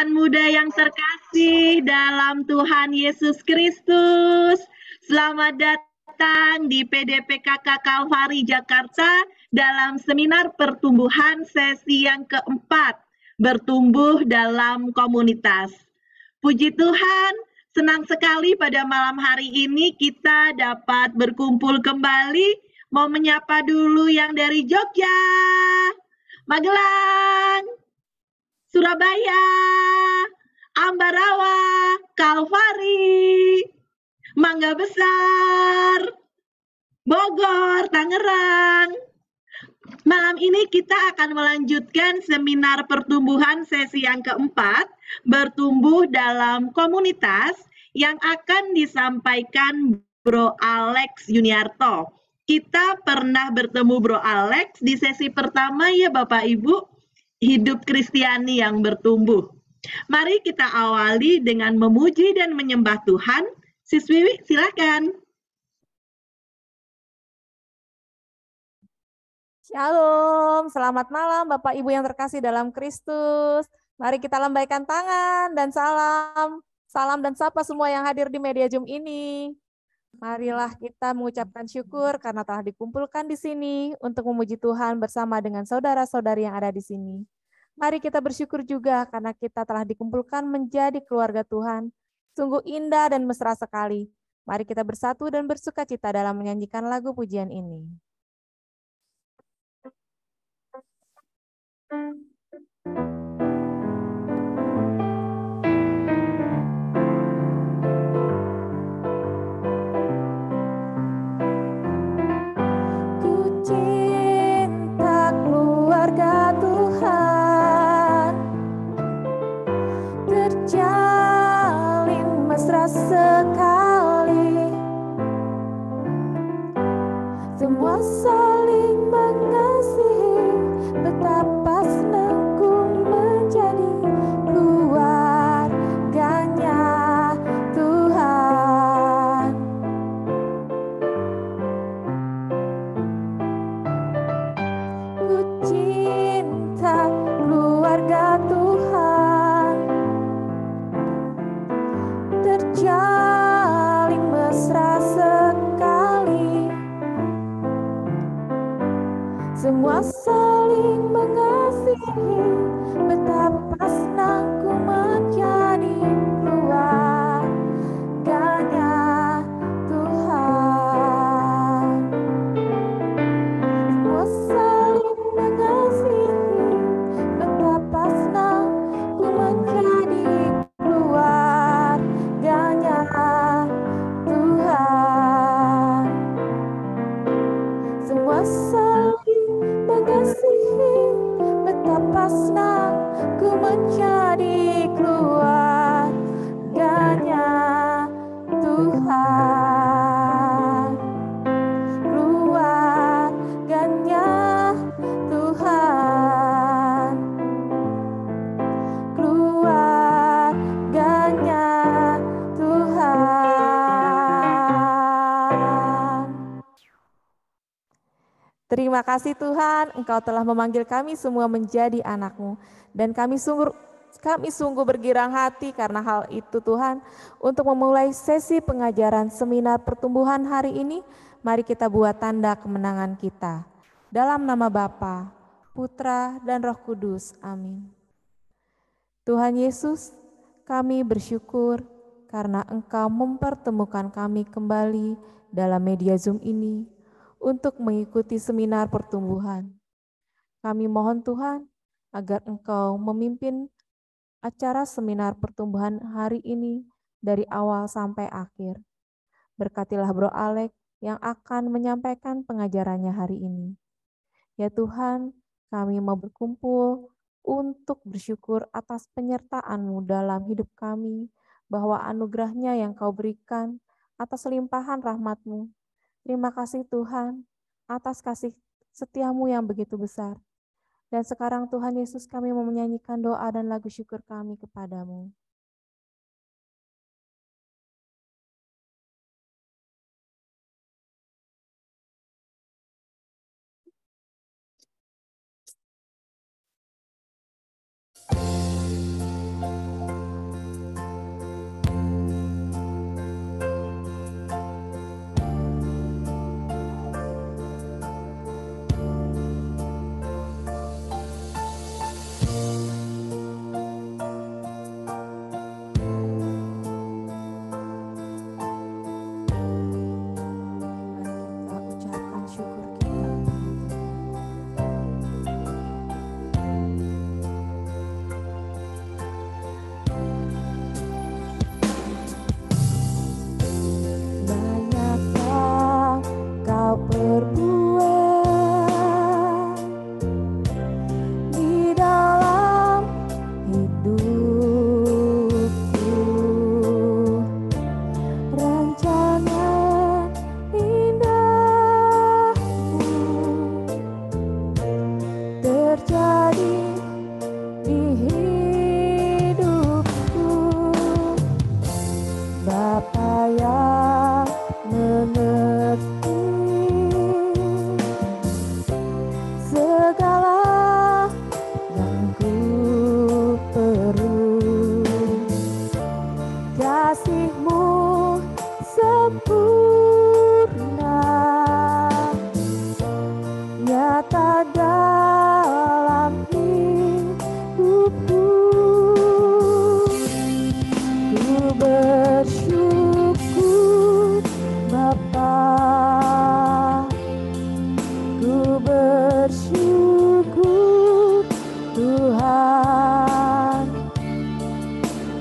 Muda yang terkasih dalam Tuhan Yesus Kristus, selamat datang di PDPKK Kalvari Jakarta dalam seminar pertumbuhan sesi yang keempat, bertumbuh dalam komunitas. Puji Tuhan, senang sekali pada malam hari ini kita dapat berkumpul kembali. Mau menyapa dulu yang dari Jogja, Magelang, Surabaya, Ambarawa, Kalvari, Mangga Besar, Bogor, Tangerang. Malam ini kita akan melanjutkan seminar pertumbuhan sesi yang keempat, bertumbuh dalam komunitas, yang akan disampaikan Bro Alex Yuniarto. Kita pernah bertemu Bro Alex di sesi pertama ya Bapak Ibu, hidup Kristiani yang bertumbuh. Mari kita awali dengan memuji dan menyembah Tuhan. Siswi, silakan. Shalom, selamat malam Bapak Ibu yang terkasih dalam Kristus. Mari kita lambaikan tangan dan salam. Salam dan sapa semua yang hadir di media Zoom ini. Marilah kita mengucapkan syukur karena telah dikumpulkan di sini untuk memuji Tuhan bersama dengan saudara-saudari yang ada di sini. Mari kita bersyukur juga karena kita telah dikumpulkan menjadi keluarga Tuhan. Sungguh indah dan mesra sekali. Mari kita bersatu dan bersuka cita dalam menyanyikan lagu pujian ini. Ku cinta keluarga Tuhan, terjalin mesra sekali, semua saling mengasihi, betapa senang ku menjadi keluarganya Tuhan. Ku cinta keluarga Tuhan, terjalin mesra sekali, semua saling mengasihi, betapa senang ku menjadi keluarganya Tuhan. Semua saling mengasihi, betapa senang ku menjadi keluarganya Tuhan. Semua saling mengasihi, betapa senang ku menjadi keluarganya Tuhan. Keluarganya Tuhan. Keluarganya Tuhan. Terima kasih Tuhan, Engkau telah memanggil kami semua menjadi anak-Mu. Dan kami sungguh bergirang hati karena hal itu Tuhan. Untuk memulai sesi pengajaran seminar pertumbuhan hari ini, mari kita buat tanda kemenangan kita. Dalam nama Bapa, Putra, dan Roh Kudus. Amin. Tuhan Yesus, kami bersyukur karena Engkau mempertemukan kami kembali dalam media Zoom ini untuk mengikuti seminar pertumbuhan. Kami mohon Tuhan agar Engkau memimpin acara seminar pertumbuhan hari ini dari awal sampai akhir. Berkatilah Bro Alex yang akan menyampaikan pengajarannya hari ini. Ya Tuhan, kami mau berkumpul untuk bersyukur atas penyertaan-Mu dalam hidup kami, bahwa anugerah-Nya yang Kau berikan atas limpahan rahmat-Mu. Terima kasih Tuhan, atas kasih setia-Mu yang begitu besar. Dan sekarang Tuhan Yesus, kami mau menyanyikan doa dan lagu syukur kami kepadamu.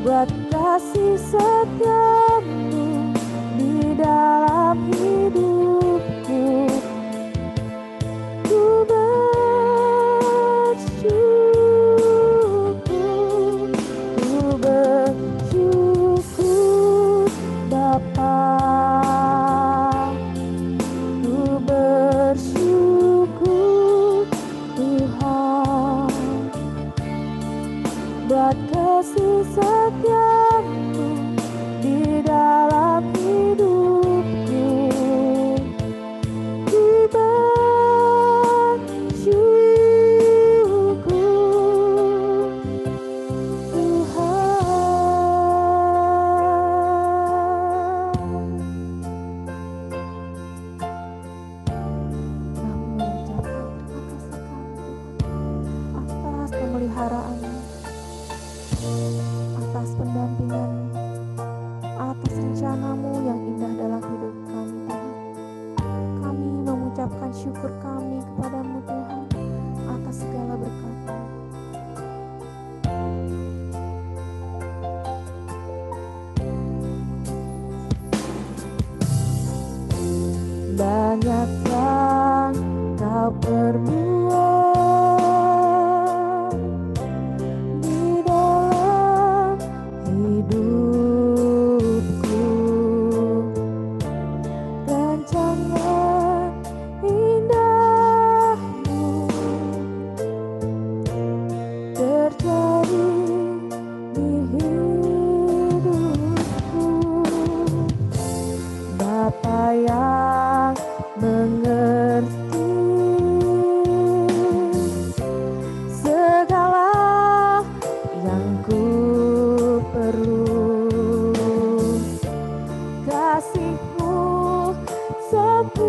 buat kasih setiamu di dalam hidupku. Ku bersyukur Bapa. Ku bersyukur Tuhan buat kasih setiamu di dalam hidupku. Ku bersyukur Tuhan. Atas pendampingan-Mu, atas rencana-Mu yang indah dalam hidup kami, Tuhan. Kami mengucapkan syukur kami kepada-Mu, Tuhan, atas segala berkat-Mu. Banyak yang Kau perbuat di dalam hidupku. Rencana indah-Mu terjadi di hidupku. Bapa yang mengerti segala yang ku perlu, kasih-Mu sempurna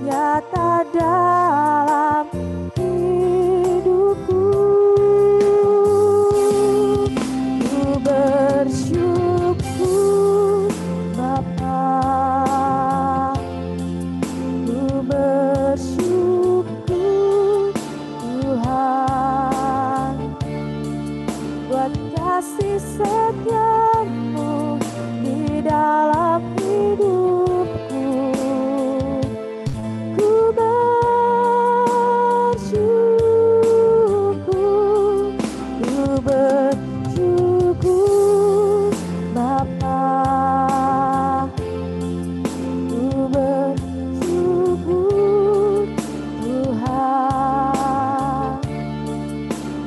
nyata dalam hidupku. Ku bersyukur Bapa, ku bersyukur Tuhan buat kasih setiamu di dalam hidupku. Ku bersyukur Bapa, ku bersyukur Tuhan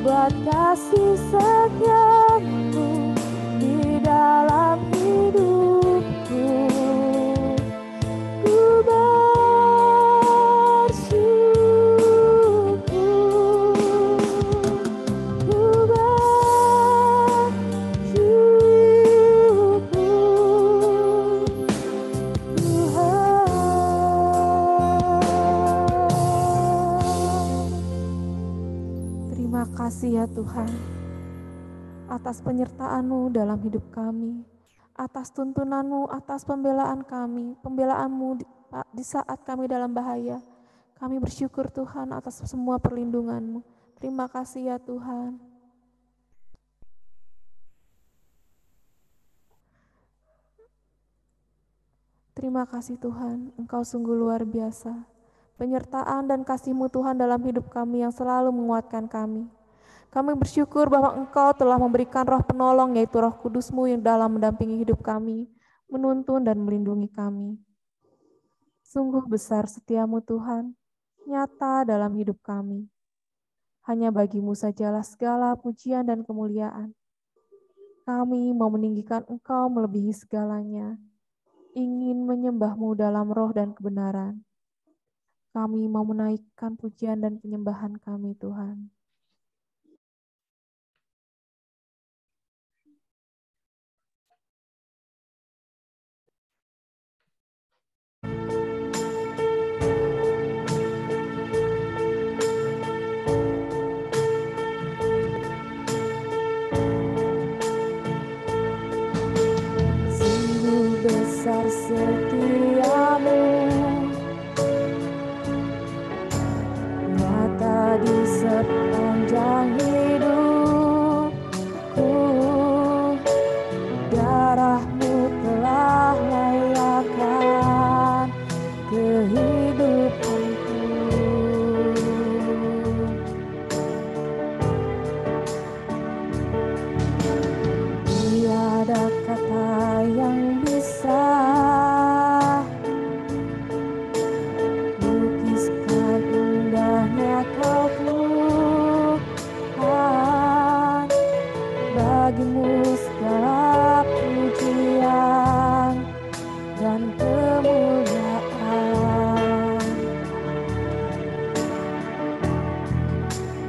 buat kasih setiamu di dalam hidupku. Ku bersyukur Terima kasih ya Tuhan, atas penyertaan-Mu dalam hidup kami, atas tuntunan-Mu, atas pembelaan kami, pembelaan-Mu di saat kami dalam bahaya. Kami bersyukur Tuhan atas semua perlindungan-Mu. Terima kasih ya Tuhan. Terima kasih Tuhan, Engkau sungguh luar biasa. Penyertaan dan kasih-Mu Tuhan dalam hidup kami yang selalu menguatkan kami. Kami bersyukur bahwa Engkau telah memberikan roh penolong, yaitu Roh Kudus-Mu yang dalam mendampingi hidup kami, menuntun dan melindungi kami. Sungguh besar setia-Mu Tuhan, nyata dalam hidup kami. Hanya bagi-Mu sajalah segala pujian dan kemuliaan. Kami mau meninggikan Engkau melebihi segalanya, ingin menyembah-Mu dalam roh dan kebenaran. Kami mau menaikkan pujian dan penyembahan kami, Tuhan. Sungguh besar setiamu, nyata di sepi Tiada kata yang bisa lukiskan indahnya Kau Tuhan. Bagimu segala pujian dan kemuliaan.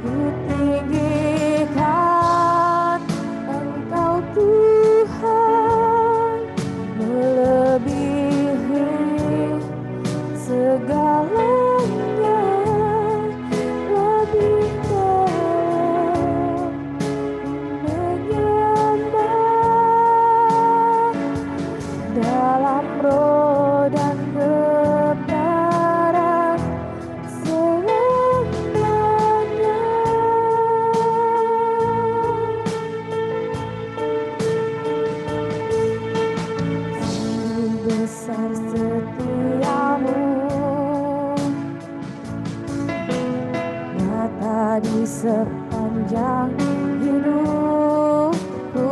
Ku tinggikan Engkau Tuhan, melebihi segalanya, lebih dalam menyembah dalam roh dan kebenaran selamanya. Sungguh besar setiamu, nyata di sepanjang hidupku.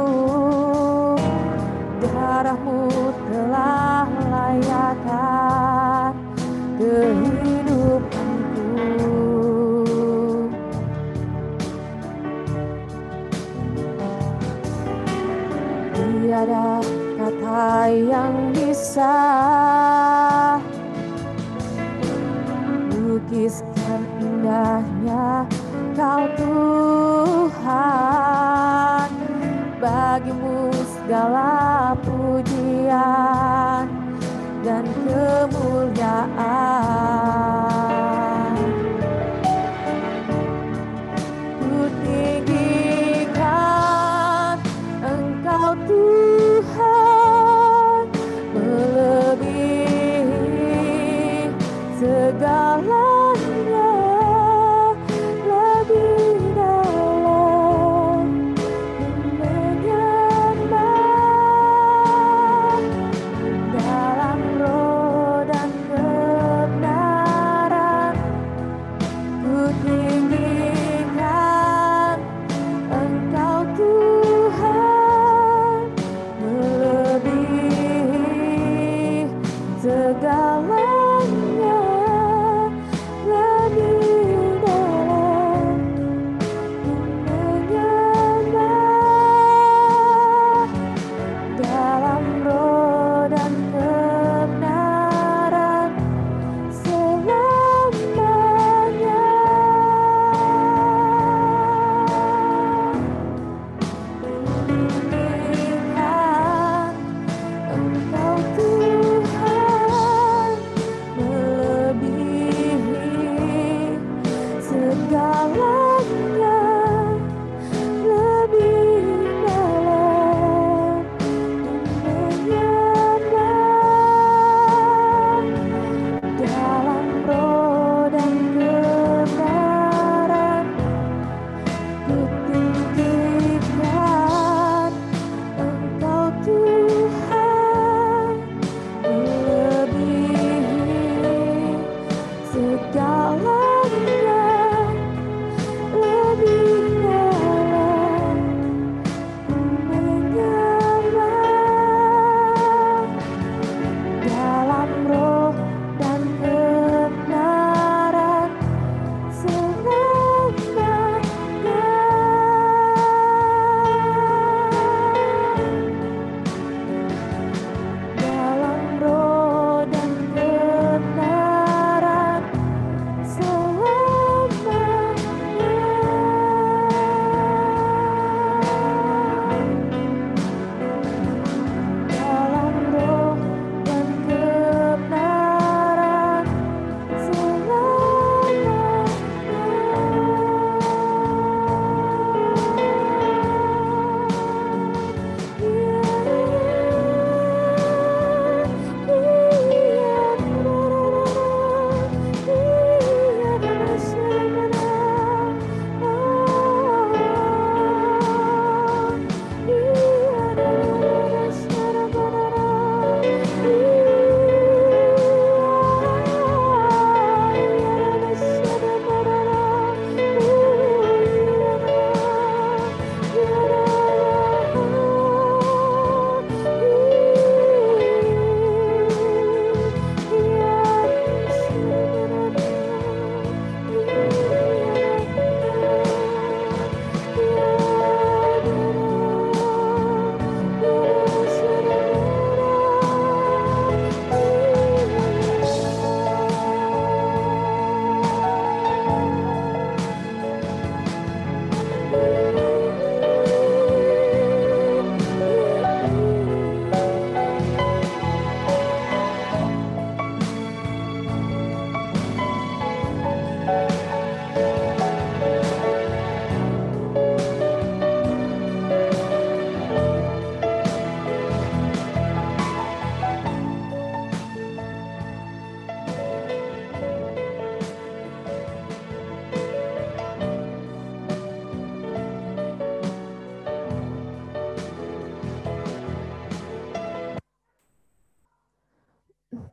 Darahmu telah layakkan kehidupanku. Tiada kata yang bisa lukiskan indahnya Kau Tuhan. Bagimu segala pujian dan kemuliaan. Ku tinggikan Engkau Tuhan, melebihi segalanya, lebih dalam menyembah dalam roh dan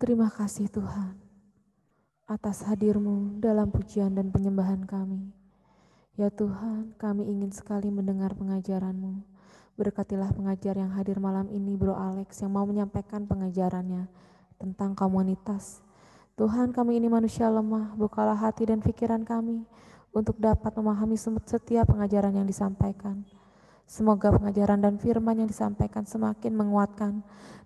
Terima kasih Tuhan atas hadir-Mu dalam pujian dan penyembahan kami. Ya Tuhan, kami ingin sekali mendengar pengajaran-Mu. Berkatilah pengajar yang hadir malam ini, Bro Alex, yang mau menyampaikan pengajarannya tentang komunitas. Tuhan, kami ini manusia lemah, bukalah hati dan pikiran kami untuk dapat memahami setiap pengajaran yang disampaikan. Semoga pengajaran dan firman yang disampaikan semakin menguatkan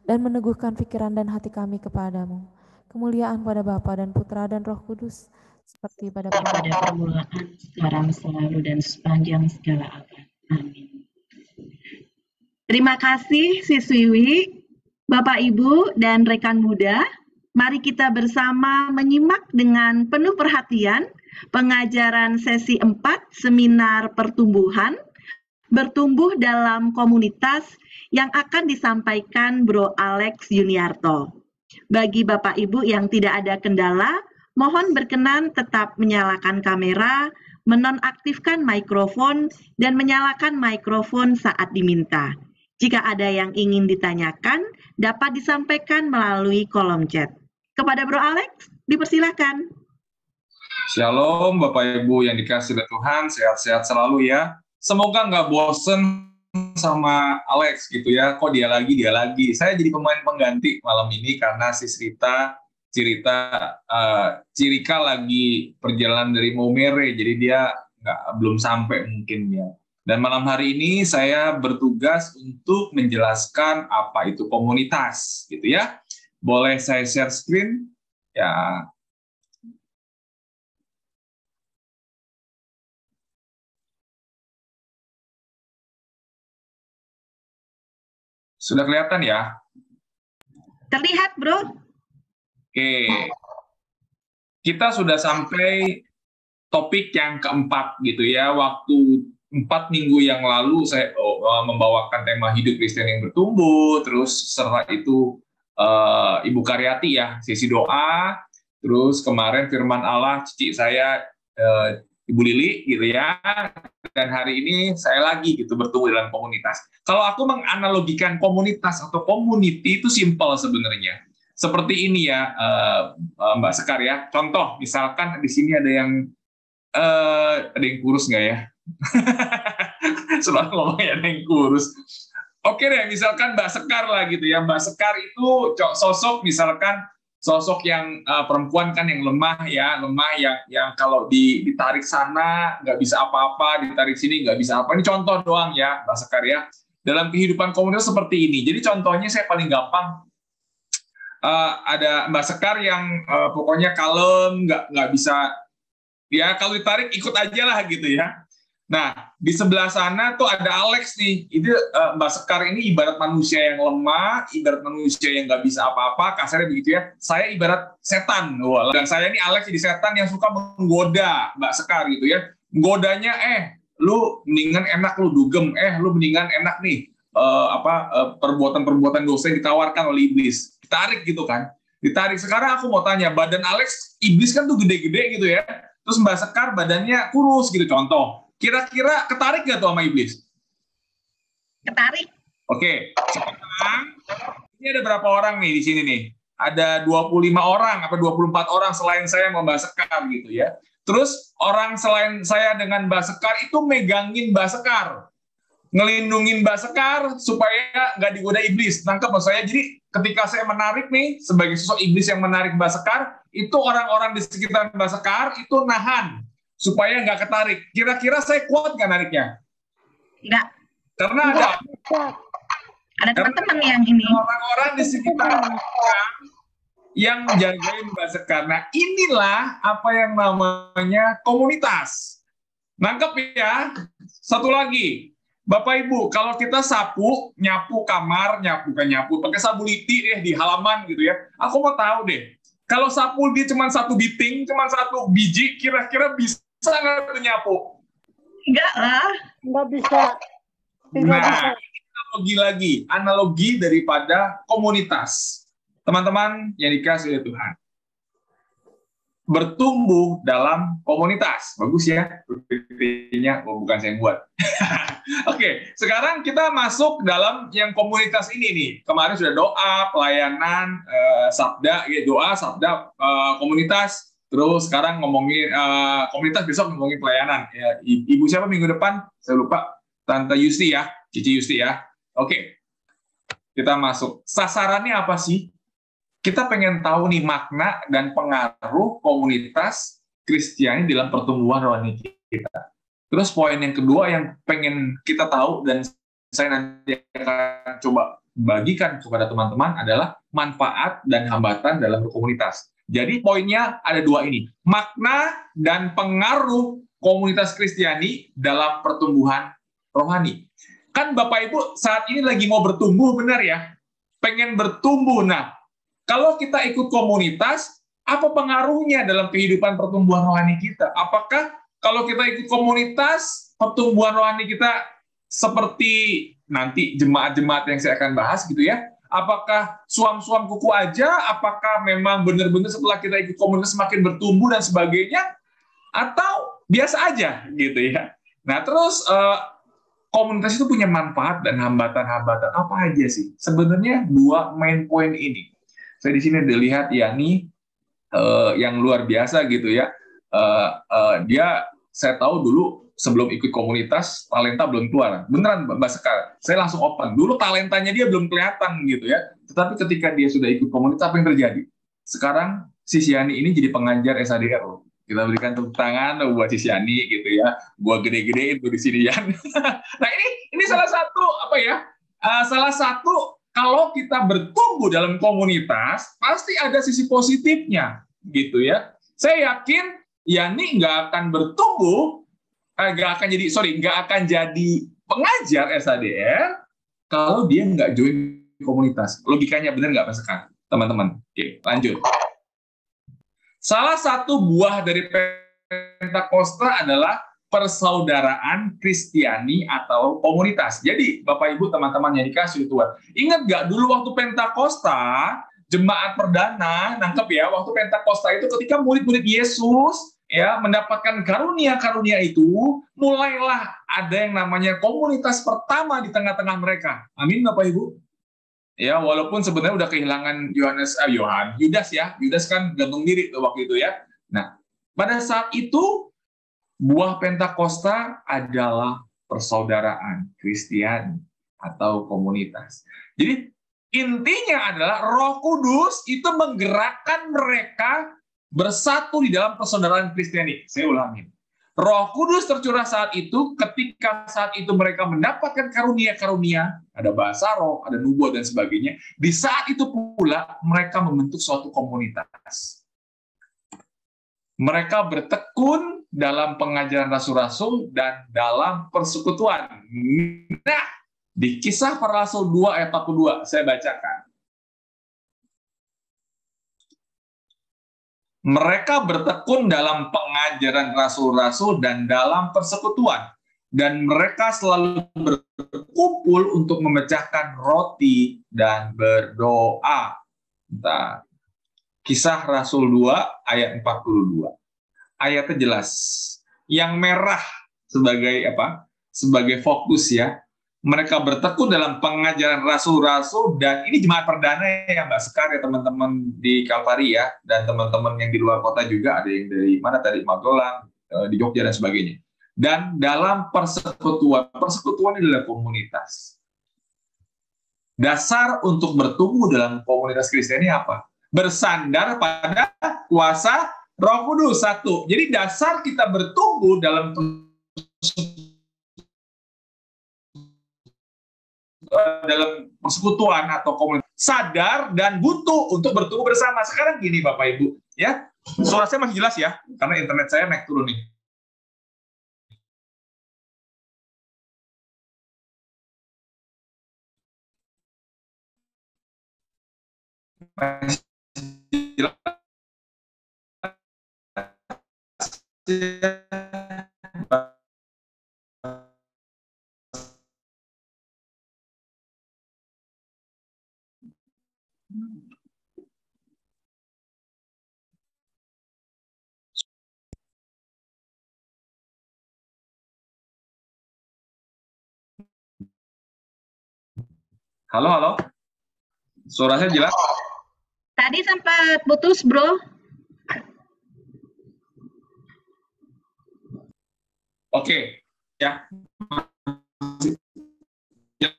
dan meneguhkan pikiran dan hati kami kepadamu. Kemuliaan pada Bapa dan Putra dan Roh Kudus, seperti pada permulaan, sekarang, selalu, dan sepanjang segala abad. Amin. Terima kasih siswiwi, Bapak Ibu dan rekan muda. Mari kita bersama menyimak dengan penuh perhatian pengajaran sesi 4 seminar pertumbuhan bertumbuh dalam komunitas yang akan disampaikan Bro Alex Yuniarto. Bagi Bapak Ibu yang tidak ada kendala, mohon berkenan tetap menyalakan kamera, menonaktifkan mikrofon, dan menyalakan mikrofon saat diminta. Jika ada yang ingin ditanyakan, dapat disampaikan melalui kolom chat. Kepada Bro Alex, dipersilakan. Shalom Bapak Ibu yang dikasih oleh Tuhan, sehat-sehat selalu ya. Semoga nggak bosen sama Alex gitu ya, kok dia lagi. Saya jadi pemain pengganti malam ini karena si Cirika lagi perjalanan dari Maumere, jadi dia belum sampai mungkin ya. Dan malam hari ini saya bertugas untuk menjelaskan apa itu komunitas gitu ya. Boleh saya share screen? Ya. Sudah kelihatan ya? Terlihat, Bro. Oke. Kita sudah sampai topik yang keempat gitu ya. Waktu 4 minggu yang lalu saya membawakan tema hidup Kristen yang bertumbuh, terus setelah itu Ibu Karyati ya, sesi doa, terus kemarin firman Allah cici saya Ibu Lili gitu ya, dan hari ini saya lagi gitu bertumbuh dalam komunitas. Kalau aku menganalogikan komunitas atau community itu simpel sebenarnya. Seperti ini ya, Mbak Sekar ya. Contoh, misalkan di sini ada yang kurus nggak ya? Selalu ngomongnya ada yang kurus. Oke deh, misalkan Mbak Sekar lah gitu ya. Mbak Sekar itu sosok misalkan sosok yang perempuan kan yang lemah ya, yang kalau ditarik sana nggak bisa apa-apa, ditarik sini nggak bisa apa. Ini contoh doang ya, Mbak Sekar ya. Dalam kehidupan komunitas seperti ini. Jadi contohnya saya paling gampang, ada Mbak Sekar yang pokoknya kalem, nggak bisa, ya kalau ditarik ikut aja lah gitu ya. Nah, di sebelah sana tuh ada Alex nih. Itu Mbak Sekar ini ibarat manusia yang lemah, ibarat manusia yang nggak bisa apa-apa, kasarnya begitu ya. Saya ibarat setan. Wah, dan saya ini Alex jadi setan yang suka menggoda Mbak Sekar gitu ya. Menggodanya, lu mendingan enak lu dugem, lu mendingan enak nih perbuatan-perbuatan dosa yang ditawarkan oleh iblis. Ditarik gitu kan. Ditarik. Sekarang aku mau tanya, badan Alex, iblis kan tuh gede-gede gitu ya. Terus Mbak Sekar badannya kurus gitu, contoh. Kira-kira ketarik nggak tuh sama iblis? Ketarik. Oke, sekarang ini ada berapa orang nih di sini nih? Ada 25 orang, apa 24 orang selain saya sama Mbak Sekar gitu ya. Terus orang selain saya dengan Mbak Sekar itu megangin Mbak Sekar. Ngelindungin Mbak Sekar supaya nggak digoda iblis. Nangkep maksud saya? Jadi ketika saya menarik nih, sebagai sosok iblis yang menarik Mbak Sekar, itu orang-orang di sekitar Mbak Sekar itu nahan supaya nggak ketarik. Kira-kira saya kuat nggak nariknya? Tidak. Karena ada teman-teman yang ini. Orang-orang di sekitar yang jagain Mbak Sekar. Nah, inilah apa yang namanya komunitas. Nangkep ya? Satu lagi, Bapak Ibu, kalau kita nyapu kamar, pakai sapu lidi deh di halaman gitu ya. Aku mau tahu deh, kalau sapu lidi cuma satu biting, cuma satu biji, kira-kira bisa nggak tuh nyapu? Enggak lah. Nggak bisa. Nah, analogi daripada komunitas. Teman-teman yang dikasih oleh Tuhan. Bertumbuh dalam komunitas. Bagus ya, PPT-nya. Oh, bukan saya yang buat. Oke, sekarang kita masuk dalam yang komunitas ini nih. Kemarin sudah doa, pelayanan, sabda, doa, sabda, komunitas. Terus sekarang ngomongin komunitas, besok ngomongin pelayanan. Ya, Ibu siapa minggu depan? Saya lupa. Tante Yusti ya, Cici Yusti ya. Oke, kita masuk. Sasarannya apa sih? Kita pengen tahu nih makna dan pengaruh komunitas Kristiani dalam pertumbuhan rohani kita. Terus poin yang kedua yang pengen kita tahu dan saya nanti akan coba bagikan kepada teman-teman adalah manfaat dan hambatan dalam berkomunitas. Jadi poinnya ada dua ini, makna dan pengaruh komunitas Kristiani dalam pertumbuhan rohani. Kan Bapak Ibu saat ini lagi mau bertumbuh, benar ya? Pengen bertumbuh. Nah, kalau kita ikut komunitas, apa pengaruhnya dalam kehidupan pertumbuhan rohani kita? Apakah kalau kita ikut komunitas, pertumbuhan rohani kita seperti nanti jemaat-jemaat yang saya akan bahas gitu ya? Apakah suam-suam kuku aja? Apakah memang benar-benar setelah kita ikut komunitas semakin bertumbuh dan sebagainya? Atau biasa aja gitu ya? Nah terus komunitas itu punya manfaat dan hambatan-hambatan apa aja sih? Sebenarnya dua main point ini. Saya di sini dilihat Yani yang luar biasa gitu ya. Dia saya tahu dulu sebelum ikut komunitas talenta belum keluar. Beneran Mbak Sekar. Saya langsung open. Dulu talentanya dia belum kelihatan gitu ya. Tetapi ketika dia sudah ikut komunitas apa yang terjadi? Sekarang si Yani ini jadi pengajar SADR loh. Kita berikan tepuk tangan buat si Yani gitu ya. Gua gede-gedein tuh di sini Yan. Nah ini salah satu apa ya? Salah satu kalau kita bertumbuh dalam komunitas, pasti ada sisi positifnya, gitu ya. Saya yakin Yani nggak akan bertumbuh, nggak akan jadi pengajar SADR kalau dia nggak join komunitas. Logikanya benar nggak, Mas Sekar? Teman-teman. Oke, lanjut. Salah satu buah dari Pentakosta adalah persaudaraan Kristiani atau komunitas. Jadi, Bapak Ibu, teman-teman yang dikasih Tuhan, ingat nggak dulu waktu Pentakosta, jemaat perdana, nangkep ya, waktu Pentakosta itu ketika murid-murid Yesus ya mendapatkan karunia-karunia itu, mulailah ada yang namanya komunitas pertama di tengah-tengah mereka. Amin, Bapak Ibu. Ya, walaupun sebenarnya udah kehilangan Yudas ya, Yudas kan gantung diri tuh waktu itu ya. Nah, pada saat itu buah Pentakosta adalah persaudaraan Kristiani atau komunitas. Jadi intinya adalah Roh Kudus itu menggerakkan mereka bersatu di dalam persaudaraan Kristiani. Saya ulangi. Roh Kudus tercurah saat itu ketika saat itu mereka mendapatkan karunia-karunia, ada bahasa roh, ada nubuat dan sebagainya. Di saat itu pula mereka membentuk suatu komunitas. Mereka bertekun dalam pengajaran rasul-rasul dan dalam persekutuan. Nah, di Kisah Para Rasul 2 ayat 42, saya bacakan. Mereka bertekun dalam pengajaran rasul-rasul dan dalam persekutuan. Dan mereka selalu berkumpul untuk memecahkan roti dan berdoa. Bentar. Kisah Rasul 2 ayat 42. Ayatnya jelas. Yang merah sebagai apa? Sebagai fokus ya. Mereka bertekun dalam pengajaran rasul-rasul dan ini jemaat perdana ya Mbak Sekar ya teman-teman di Kalvari ya dan teman-teman yang di luar kota juga ada yang dari mana tadi Magelang, di Jogja dan sebagainya. Dan dalam persekutuan ini adalah komunitas. Dasar untuk bertumbuh dalam komunitas Kristiani apa? Bersandar pada kuasa Roh Kudus satu. Jadi dasar kita bertumbuh dalam persekutuan atau komunitas sadar dan butuh untuk bertumbuh bersama. Sekarang gini Bapak Ibu, ya. Suara saya masih jelas ya, karena internet saya naik turun nih. Masih jelas ya? Halo, halo. Suara saya jelas? Tadi sempat putus, Bro. Oke, ya. Ya.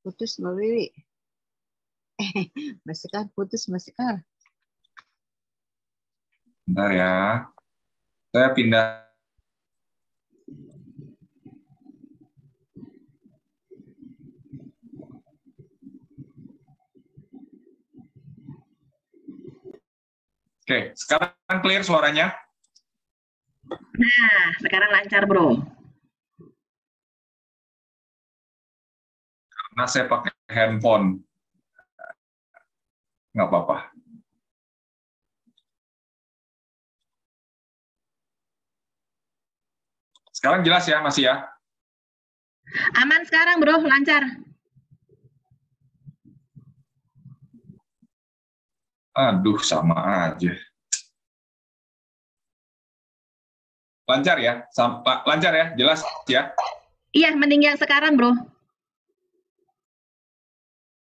Putus Mbak Wiwi. Mas Sekar putus Mas Sekar. Bentar ya. Saya pindah. Oke, sekarang clear suaranya? Nah, sekarang lancar, Bro. Karena saya pakai handphone. Nggak apa-apa. Sekarang jelas ya, masih ya? Aman sekarang, Bro, lancar. Aduh, sama aja. Lancar ya? Lancar ya? Jelas ya? Iya, mending yang sekarang, Bro.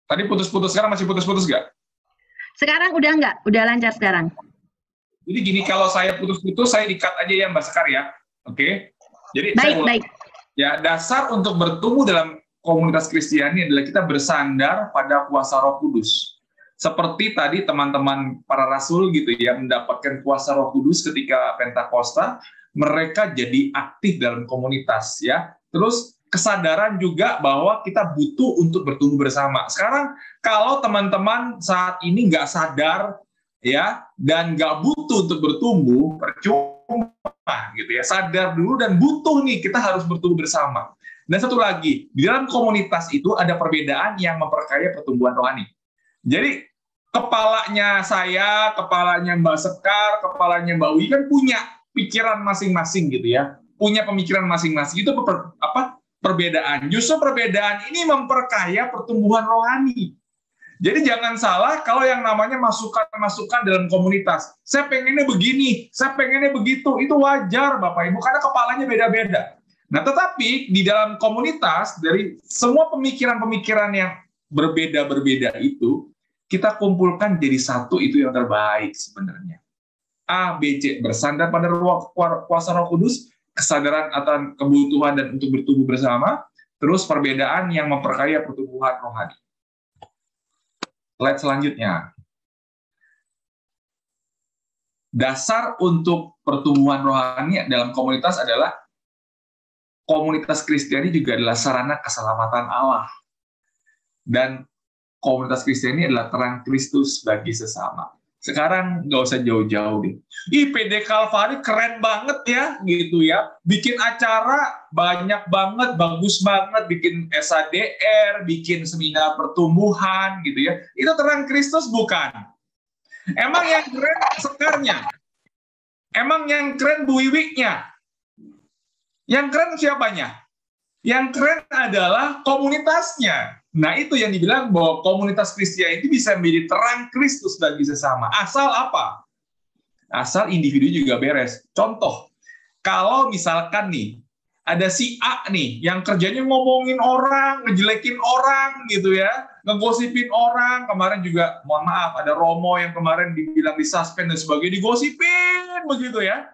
Tadi putus-putus, sekarang masih putus-putus nggak? Sekarang udah nggak? Udah lancar sekarang. Jadi gini, kalau saya putus-putus, saya di-cut aja ya Mbak Sekar ya. Oke? Jadi Baik, baik. Ya, dasar untuk bertumbuh dalam komunitas Kristiani adalah kita bersandar pada kuasa Roh Kudus. Seperti tadi teman-teman para rasul gitu ya, mendapatkan kuasa Roh Kudus ketika Pentakosta, mereka jadi aktif dalam komunitas ya. Terus kesadaran juga bahwa kita butuh untuk bertumbuh bersama. Sekarang kalau teman-teman saat ini nggak sadar ya dan nggak butuh untuk bertumbuh, percuma gitu ya. Sadar dulu dan butuh nih, kita harus bertumbuh bersama. Dan satu lagi, di dalam komunitas itu ada perbedaan yang memperkaya pertumbuhan rohani. Jadi kepalanya saya, kepalanya Mbak Sekar, kepalanya Mbak Wi kan punya pikiran masing-masing gitu ya, punya pemikiran masing-masing. Itu perbedaan. Justru perbedaan ini memperkaya pertumbuhan rohani. Jadi jangan salah kalau yang namanya masukan-masukan dalam komunitas. Saya pengennya begini, saya pengennya begitu. Itu wajar Bapak Ibu, karena kepalanya beda-beda. Nah tetapi di dalam komunitas, dari semua pemikiran-pemikiran yang berbeda-berbeda itu, kita kumpulkan jadi satu, itu yang terbaik sebenarnya. A, B, C, bersandar pada kuasa Roh Kudus, kesadaran akan kebutuhan dan untuk bertumbuh bersama, terus perbedaan yang memperkaya pertumbuhan rohani. Slide selanjutnya. Dasar untuk pertumbuhan rohani dalam komunitas adalah komunitas Kristiani juga adalah sarana keselamatan Allah. Dan komunitas Kristiani adalah terang Kristus bagi sesama. Sekarang nggak usah jauh-jauh deh. PD Kalvari keren banget ya, gitu ya. Bikin acara banyak banget, bagus banget. Bikin SADR, bikin seminar pertumbuhan, gitu ya. Itu terang Kristus bukan? Emang yang keren Sekarnya? Emang yang keren Bu Wiwiknya? Yang keren siapanya? Yang keren adalah komunitasnya. Nah, itu yang dibilang bahwa komunitas Kristiani itu bisa menjadi terang Kristus bagi sesama. Asal apa? Asal individu juga beres. Contoh, kalau misalkan nih, ada si A nih, yang kerjanya ngomongin orang, ngejelekin orang gitu ya, ngegosipin orang. Kemarin juga, mohon maaf, ada Romo yang kemarin dibilang disuspend dan sebagainya, digosipin begitu ya.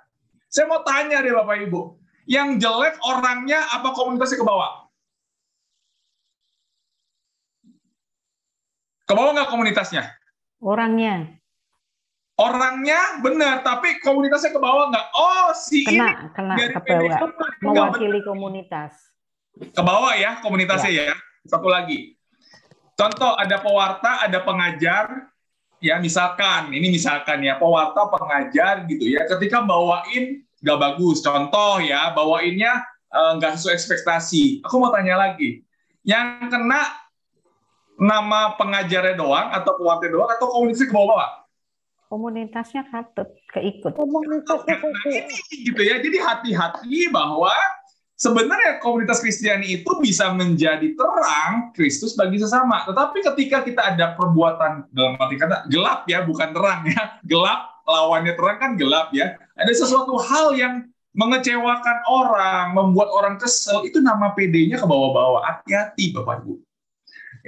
Saya mau tanya deh Bapak Ibu, yang jelek orangnya apa komunitasnya ke bawah? Ke bawah nggak komunitasnya? Orangnya. Orangnya benar, tapi komunitasnya ke bawah nggak? Oh, si kena dari ke bawah, mewakili komunitas. Ke bawah ya komunitasnya ya. Satu lagi. Contoh, ada pewarta, ada pengajar, ya misalkan ya, pewarta, pengajar gitu ya, ketika bawain nggak bagus, contoh ya, bawainnya nggak sesuai ekspektasi. Aku mau tanya lagi, yang kena nama pengajarnya doang, atau pewarta doang, atau komunitasnya ke bawah-bawah? Komunitasnya katut keikut. Gitu ya. Jadi hati-hati bahwa sebenarnya komunitas Kristiani itu bisa menjadi terang Kristus bagi sesama. Tetapi ketika kita ada perbuatan, dalam arti kata gelap ya, bukan terang ya. Gelap, lawannya terang kan gelap ya. Ada sesuatu hal yang mengecewakan orang, membuat orang kesel, itu nama PD-nya ke bawah-bawah. Hati-hati Bapak Ibu.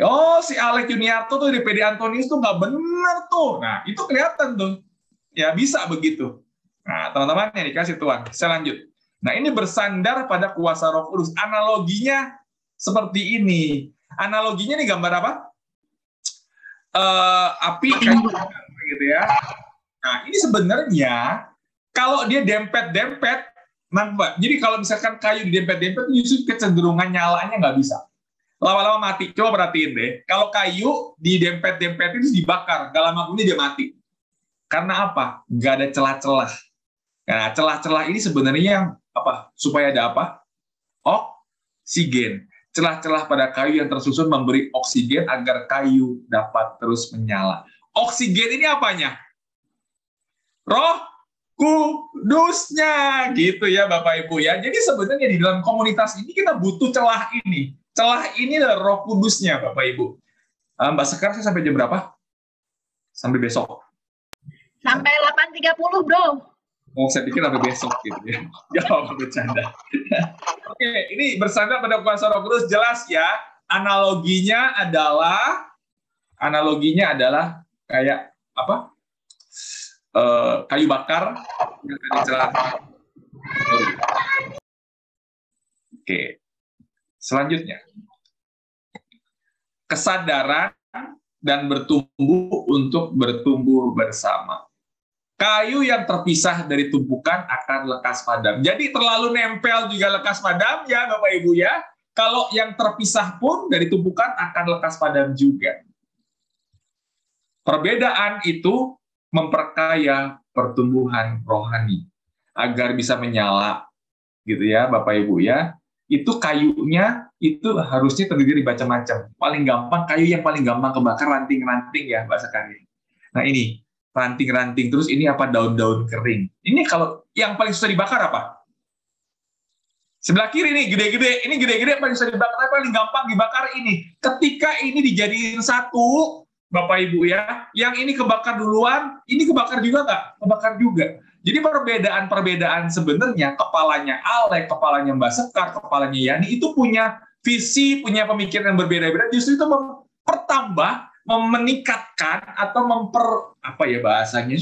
Oh, si Alex Juniarto tuh di PD Antonius tuh nggak benar tuh. Nah, itu kelihatan tuh. Ya, bisa begitu. Nah, teman-teman yang dikasih Tuhan. Saya lanjut. Nah, ini bersandar pada kuasa Roh Kudus. Analoginya seperti ini. Analoginya nih gambar apa? Api kayu gitu ya. Nah, ini sebenarnya kalau dia dempet-dempet, nampak. Jadi kalau misalkan kayu didempet-dempet, justru kecenderungan nyalanya nggak bisa. Lama-lama mati. Coba perhatiin deh. Kalau kayu didempet-dempetin terus dibakar, gak lama kemudian dia mati. Karena apa? Gak ada celah-celah. Nah, celah-celah ini sebenarnya apa? Supaya ada apa? Oksigen. Celah-celah pada kayu yang tersusun memberi oksigen agar kayu dapat terus menyala. Oksigen ini apanya? Roh Kudusnya, gitu ya Bapak Ibu ya. Jadi sebenarnya di dalam komunitas ini kita butuh celah ini. Celah ini adalah Roh Kudusnya, Bapak Ibu. Mbak Sekar, saya sampai jam berapa? Sampai besok. Sampai 8.30, Bro. Oh, saya pikir sampai besok gitu ya. Ya, bercanda. Oke, ini bersandar pada kuasa Roh Kudus, jelas ya. Analoginya adalah kayak apa? Kayu bakar yang ada celah. Oke. Selanjutnya, kesadaran dan bertumbuh untuk bertumbuh bersama. Kayu yang terpisah dari tumpukan akan lekas padam. Jadi terlalu nempel juga lekas padam ya Bapak Ibu ya. Kalau yang terpisah pun dari tumpukan akan lekas padam juga. Perbedaan itu memperkaya pertumbuhan rohani agar bisa menyala gitu ya Bapak Ibu ya. Itu kayunya itu harusnya terdiri dari macam-macam. Paling gampang, kayu yang paling gampang kebakar ranting-ranting ya Mbak Sekali. Nah ini ranting-ranting, terus ini apa, daun-daun kering. Ini kalau yang paling susah dibakar apa? Sebelah kiri nih gede-gede, ini gede-gede paling susah dibakar, tapi paling gampang dibakar ini. Ketika ini dijadiin satu, Bapak Ibu ya, yang ini kebakar duluan, ini kebakar juga nggak? Kebakar juga. Jadi perbedaan-perbedaan sebenarnya kepalanya Alek, kepalanya Mbak Sekar, kepalanya Yani itu punya visi, punya pemikiran yang berbeda-beda. Justru itu mempertambah, meningkatkan atau apa ya bahasanya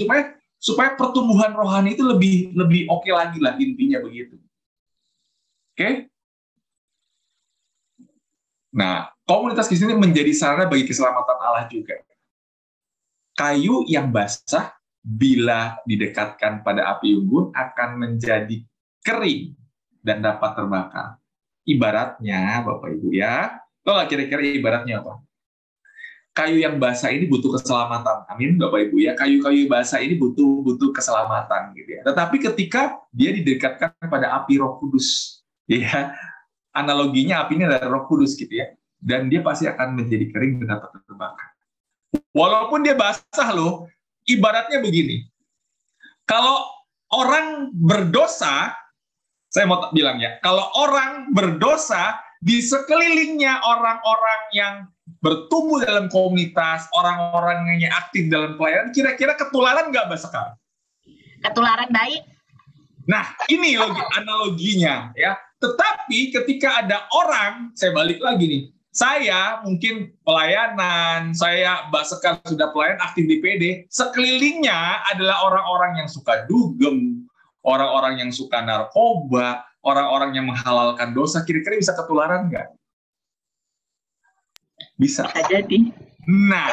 supaya pertumbuhan rohani itu lebih oke lagi lah, intinya begitu. Oke? Nah, komunitas Kristen ini menjadi sarana bagi keselamatan Allah juga. Kayu yang basah bila didekatkan pada api unggun akan menjadi kering dan dapat terbakar. Ibaratnya, Bapak Ibu ya, tahu nggak kira-kira ibaratnya apa? Kayu yang basah ini butuh keselamatan. Amin, Bapak Ibu ya. Kayu-kayu basah ini butuh keselamatan gitu ya. Tetapi ketika dia didekatkan pada api Roh Kudus, ya, analoginya apinya adalah Roh Kudus gitu ya. Dan dia pasti akan menjadi kering dan dapat terbakar. Walaupun dia basah loh, ibaratnya begini, kalau orang berdosa, saya mau bilang ya, kalau orang berdosa, di sekelilingnya orang-orang yang bertumbuh dalam komunitas, orang-orang yang aktif dalam pelayanan, kira-kira ketularan nggak Mbak Sekar? Ketularan baik. Nah, ini analoginya ya. Tetapi ketika ada orang, saya balik lagi nih, saya mungkin pelayanan, saya Mbak Sekar sudah pelayan aktif di PD, sekelilingnya adalah orang-orang yang suka dugem, orang-orang yang suka narkoba, orang-orang yang menghalalkan dosa, kira-kira bisa ketularan nggak? Bisa. Bisa jadi. Nah,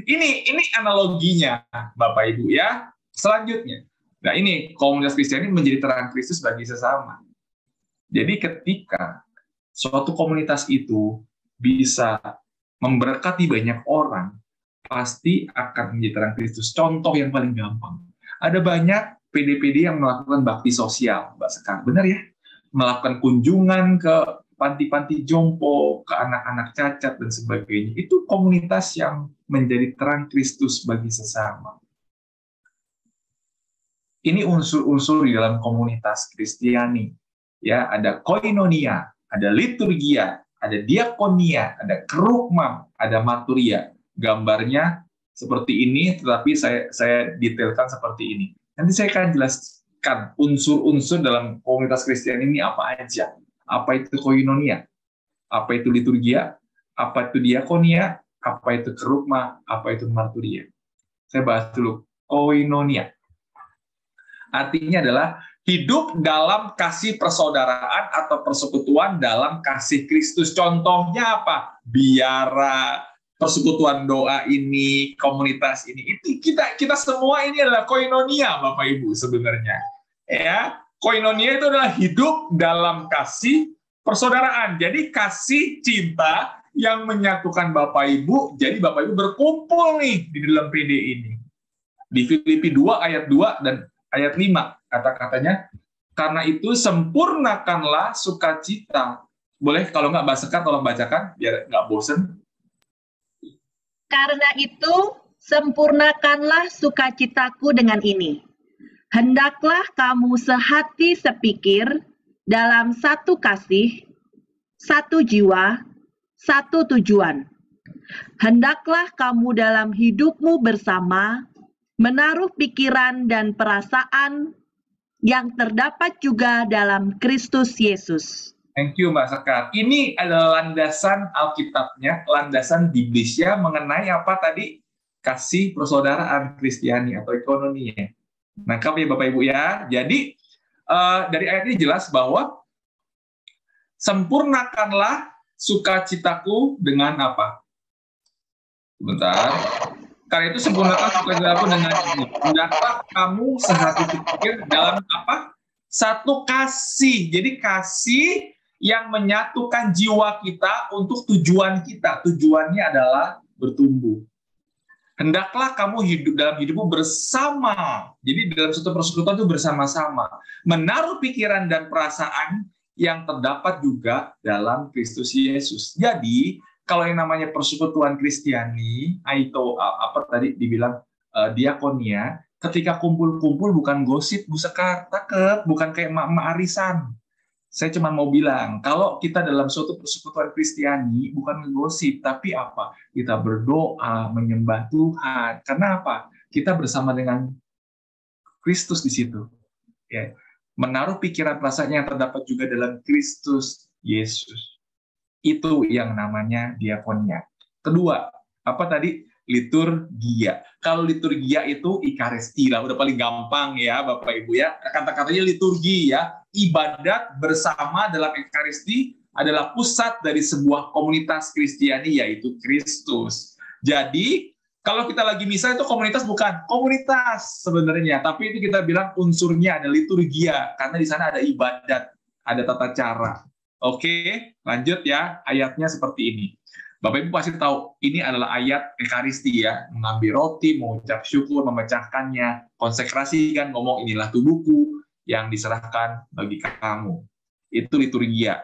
ini analoginya Bapak Ibu ya. Selanjutnya, nah ini komunitas Kristen ini menjadi terang Kristus bagi sesama. Jadi ketika suatu komunitas itu bisa memberkati banyak orang, pasti akan menjadi terang Kristus. Contoh yang paling gampang. Ada banyak PD-PD yang melakukan bakti sosial, Mbak Sekar. Benar ya? Melakukan kunjungan ke panti-panti jompo, ke anak-anak cacat, dan sebagainya. Itu komunitas yang menjadi terang Kristus bagi sesama. Ini unsur-unsur di dalam komunitas Kristiani. Ya, ada koinonia, ada liturgia, ada diakonia, ada kerukmam, ada marturia. Gambarnya seperti ini, tetapi saya detailkan seperti ini. Nanti saya akan jelaskan unsur-unsur dalam komunitas Kristiani ini apa aja. Apa itu koinonia? Apa itu liturgia? Apa itu diakonia? Apa itu kerukma? Apa itu marturia? Saya bahas dulu koinonia. Artinya adalah hidup dalam kasih persaudaraan atau persekutuan dalam kasih Kristus. Contohnya apa? Biara, persekutuan doa ini, komunitas ini. Itu kita semua ini adalah koinonia, Bapak Ibu sebenarnya. Ya, koinonia itu adalah hidup dalam kasih persaudaraan. Jadi kasih cinta yang menyatukan Bapak Ibu. Jadi Bapak Ibu berkumpul nih di dalam PD ini. Di Filipi 2 ayat 2 dan ayat 5, kata-katanya, karena itu sempurnakanlah sukacita. Boleh kalau nggak Mbak Sekar tolong bacakan, biar nggak bosen. Karena itu sempurnakanlah sukacitaku dengan ini. Hendaklah kamu sehati sepikir dalam satu kasih, satu jiwa, satu tujuan. Hendaklah kamu dalam hidupmu bersama menaruh pikiran dan perasaan yang terdapat juga dalam Kristus Yesus. Thank you, Mbak Sekar. Ini adalah landasan Alkitabnya, landasan biblisnya mengenai apa tadi? Kasih persaudaraan Kristiani atau ekonominya. Nangkap ya Bapak Ibu ya. Jadi dari ayat ini jelas bahwa sempurnakanlah sukacitaku dengan apa? Sebentar. Karena itu sempurnakan sukacitaku dengan ini. Hendaklah kamu sehati sepikir dalam apa? Satu kasih. Jadi kasih yang menyatukan jiwa kita untuk tujuan kita. Tujuannya adalah bertumbuh. Hendaklah kamu hidup dalam hidupmu bersama. Jadi dalam suatu persekutuan itu bersama-sama. Menaruh pikiran dan perasaan yang terdapat juga dalam Kristus Yesus. Jadi kalau yang namanya persekutuan Kristiani, itu apa tadi dibilang diakonia, ketika kumpul-kumpul bukan gosip, Bu Sekar, takep, bukan kayak emak-emak arisan. Saya cuma mau bilang, kalau kita dalam suatu persekutuan Kristiani, bukan ngegosip, tapi apa? Kita berdoa, menyembah Tuhan. Karena apa? Kita bersama dengan Kristus di situ. Ya. Menaruh pikiran perasaan yang terdapat juga dalam Kristus Yesus. Itu yang namanya diakonia. Kedua, apa tadi? Liturgia. Kalau liturgia itu Ekaristi lah, udah paling gampang ya Bapak Ibu ya. Kata-katanya liturgi ya. Ibadat bersama dalam Ekaristi adalah pusat dari sebuah komunitas Kristiani, yaitu Kristus. Jadi, kalau kita lagi misa itu komunitas bukan komunitas sebenarnya, tapi itu kita bilang unsurnya ada liturgia, karena di sana ada ibadat, ada tata cara. Oke, lanjut ya, ayatnya seperti ini. Bapak Ibu pasti tahu, ini adalah ayat Ekaristi ya, mengambil roti, mengucap syukur, memecahkannya, konsekrasi kan, ngomong inilah tubuhku yang diserahkan bagi kamu. Itu liturgia.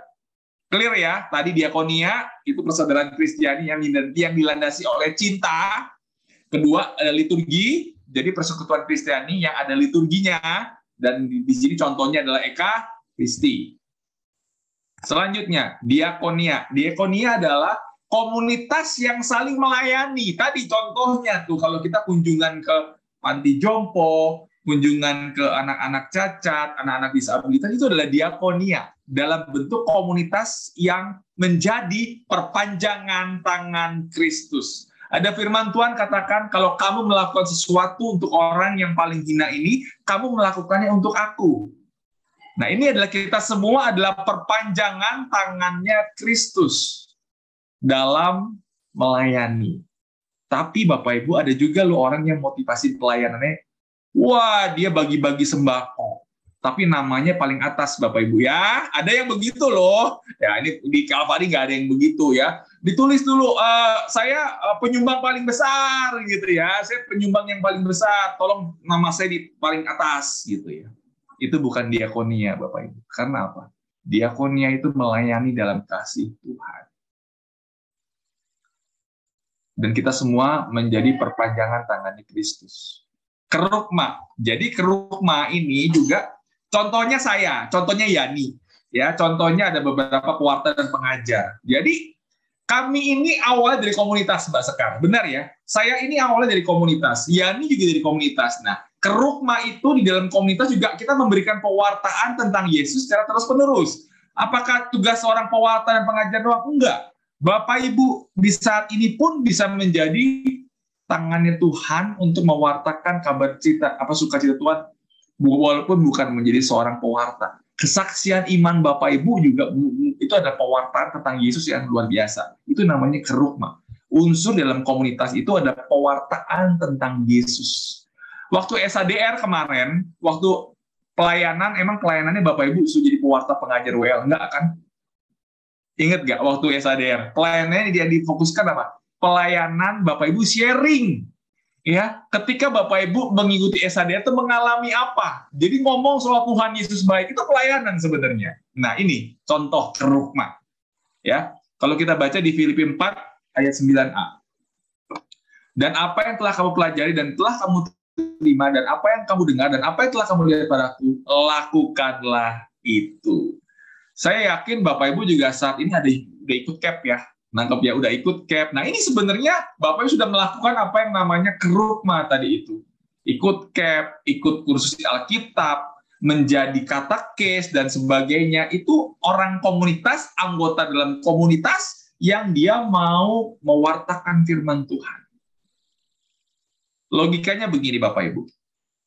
Clear ya, tadi diakonia, itu persaudaraan Kristiani yang dilandasi oleh cinta. Kedua, ada liturgi, jadi persekutuan Kristiani yang ada liturginya, dan di sini contohnya adalah Ekaristi. Selanjutnya, diakonia. Diakonia adalah komunitas yang saling melayani. Tadi contohnya tuh, kalau kita kunjungan ke panti jompo, kunjungan ke anak-anak cacat, anak-anak disabilitas, itu adalah diakonia. Dalam bentuk komunitas yang menjadi perpanjangan tangan Kristus. Ada firman Tuhan katakan, kalau kamu melakukan sesuatu untuk orang yang paling hina ini, kamu melakukannya untuk aku. Nah, ini adalah kita semua adalah perpanjangan tangannya Kristus dalam melayani. Tapi Bapak Ibu ada juga loh orang yang motivasi pelayanannya, wah dia bagi-bagi sembako. Tapi namanya paling atas Bapak Ibu ya. Ada yang begitu loh. Ya ini di Calvary nggak ada yang begitu ya. ditulis dulu, saya penyumbang paling besar gitu ya, saya penyumbang yang paling besar, tolong nama saya di paling atas gitu ya. Itu bukan diakonia Bapak Ibu. Karena apa? Diakonia itu melayani dalam kasih Tuhan. Dan kita semua menjadi perpanjangan tangan Kristus. Kerukma. Jadi kerukma ini juga contohnya saya, contohnya Yani. Ya, contohnya ada beberapa pewarta dan pengajar. Jadi kami ini awalnya dari komunitas Mbak Sekar. Benar ya? Saya ini awalnya dari komunitas. Yani juga dari komunitas. Nah, kerukma itu di dalam komunitas juga kita memberikan pewartaan tentang Yesus secara terus-menerus. Apakah tugas seorang pewarta dan pengajar doang? Enggak. Bapak Ibu di saat ini pun bisa menjadi tangannya Tuhan untuk mewartakan kabar cita, sukacita Tuhan, walaupun bukan menjadi seorang pewarta. Kesaksian iman Bapak Ibu juga itu ada pewartaan tentang Yesus yang luar biasa. Itu namanya kerukma. Unsur dalam komunitas itu ada pewartaan tentang Yesus. Waktu SADR kemarin, waktu pelayanan, emang pelayanannya Bapak Ibu sudah jadi pewarta pengajar WL, enggak kan? Ingat nggak waktu SADR? Pelayanannya dia difokuskan apa? Pelayanan Bapak Ibu sharing. Ya, ketika Bapak Ibu mengikuti SADR itu mengalami apa? Jadi ngomong soal Tuhan Yesus baik itu pelayanan sebenarnya. Nah, ini contoh kerukma. Ya. Kalau kita baca di Filipi 4 ayat 9a. Dan apa yang telah kamu pelajari dan telah kamu terima dan apa yang kamu dengar dan apa yang telah kamu lihat padaku, lakukanlah itu. Saya yakin Bapak Ibu juga saat ini udah ikut CAP ya. Nangkep ya, udah ikut CAP. Nah ini sebenarnya Bapak Ibu sudah melakukan apa yang namanya kerukma tadi itu. Ikut CAP, ikut kursus Alkitab, menjadi katekes dan sebagainya. Itu orang komunitas, anggota dalam komunitas yang dia mau mewartakan firman Tuhan. Logikanya begini Bapak Ibu.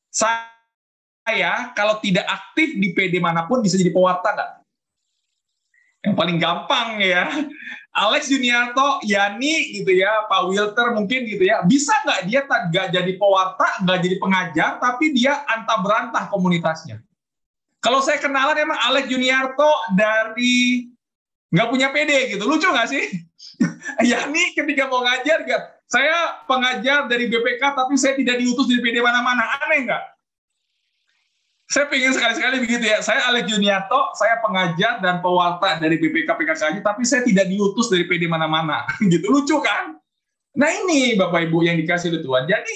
Saya kalau tidak aktif di PD manapun bisa jadi pewarta nggak? Yang paling gampang ya, Alex Juniarto, Yani gitu ya, Pak Wilter mungkin gitu ya, bisa nggak dia nggak jadi pewarta, nggak jadi pengajar, tapi dia antah berantah komunitasnya. Kalau saya kenalan emang Alex Juniarto dari nggak punya PD gitu, lucu nggak sih? Yani ketika mau ngajar, saya pengajar dari BPK, tapi saya tidak diutus dari PD mana-mana, aneh nggak? Saya pengen sekali-sekali begitu ya. Saya Alex Juniarto, saya pengajar dan pewarta dari BPK PKKJ, tapi saya tidak diutus dari PD mana-mana. Gitu, lucu kan? Nah ini Bapak Ibu yang dikasih oleh Tuhan. Jadi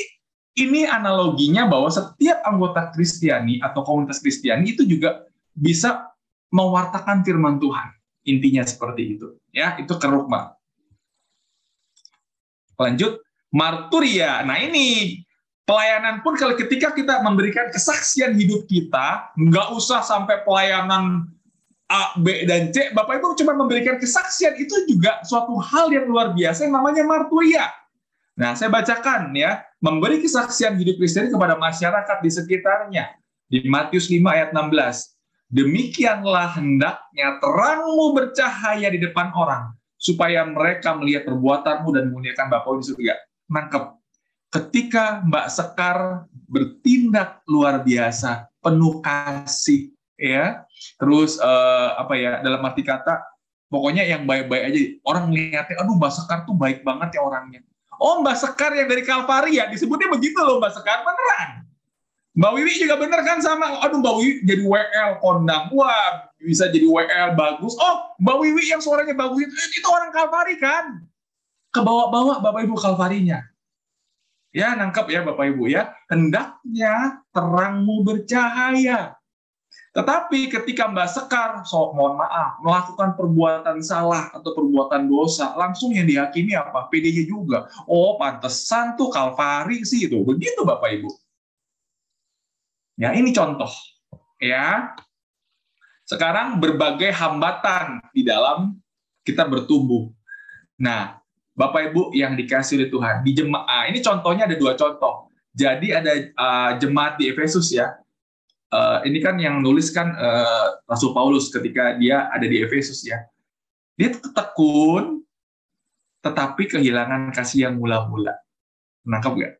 ini analoginya bahwa setiap anggota Kristiani atau komunitas Kristiani itu juga bisa mewartakan firman Tuhan. Intinya seperti itu. Ya, itu kerukma. Lanjut, marturia. Nah ini pelayanan pun kalau ketika kita memberikan kesaksian hidup kita, nggak usah sampai pelayanan A, B, dan C, Bapak Ibu cuma memberikan kesaksian, itu juga suatu hal yang luar biasa yang namanya marturia. Nah, saya bacakan ya, memberi kesaksian hidup Kristen kepada masyarakat di sekitarnya. Di Matius 5 ayat 16. Demikianlah hendaknya terangmu bercahaya di depan orang, supaya mereka melihat perbuatanmu dan memuliakan Bapa di surga. Nangkep. Ketika Mbak Sekar bertindak luar biasa, penuh kasih, ya, terus dalam arti kata, pokoknya yang baik-baik aja, orang melihatnya, aduh Mbak Sekar tuh baik banget ya orangnya. Oh Mbak Sekar yang dari Kalvari ya, disebutnya begitu loh Mbak Sekar, beneran. Mbak Wiwi juga bener kan sama, aduh Mbak Wiwi jadi WL kondang, wah bisa jadi WL bagus. Oh Mbak Wiwi yang suaranya bagus itu orang Kalvari kan, kebawa-bawa Bapak Ibu Kalvarinya. Ya, nangkep ya Bapak Ibu ya. Hendaknya terangmu bercahaya. Tetapi ketika Mbak Sekar, mohon maaf, melakukan perbuatan salah atau perbuatan dosa, langsung yang dihakimi apa? PD-nya juga. Oh, pantesan tuh Kalvari sih itu. Begitu Bapak Ibu. Ya, ini contoh. Ya. Sekarang berbagai hambatan di dalam kita bertumbuh. Nah, Bapak Ibu yang dikasih oleh Tuhan di jemaat, ini contohnya ada 2 contoh. Jadi ada jemaat di Efesus ya. Ini kan yang nulis kan Rasul Paulus ketika dia ada di Efesus ya. Dia tekun, tetapi kehilangan kasih yang mula-mula. Nangkep nggak?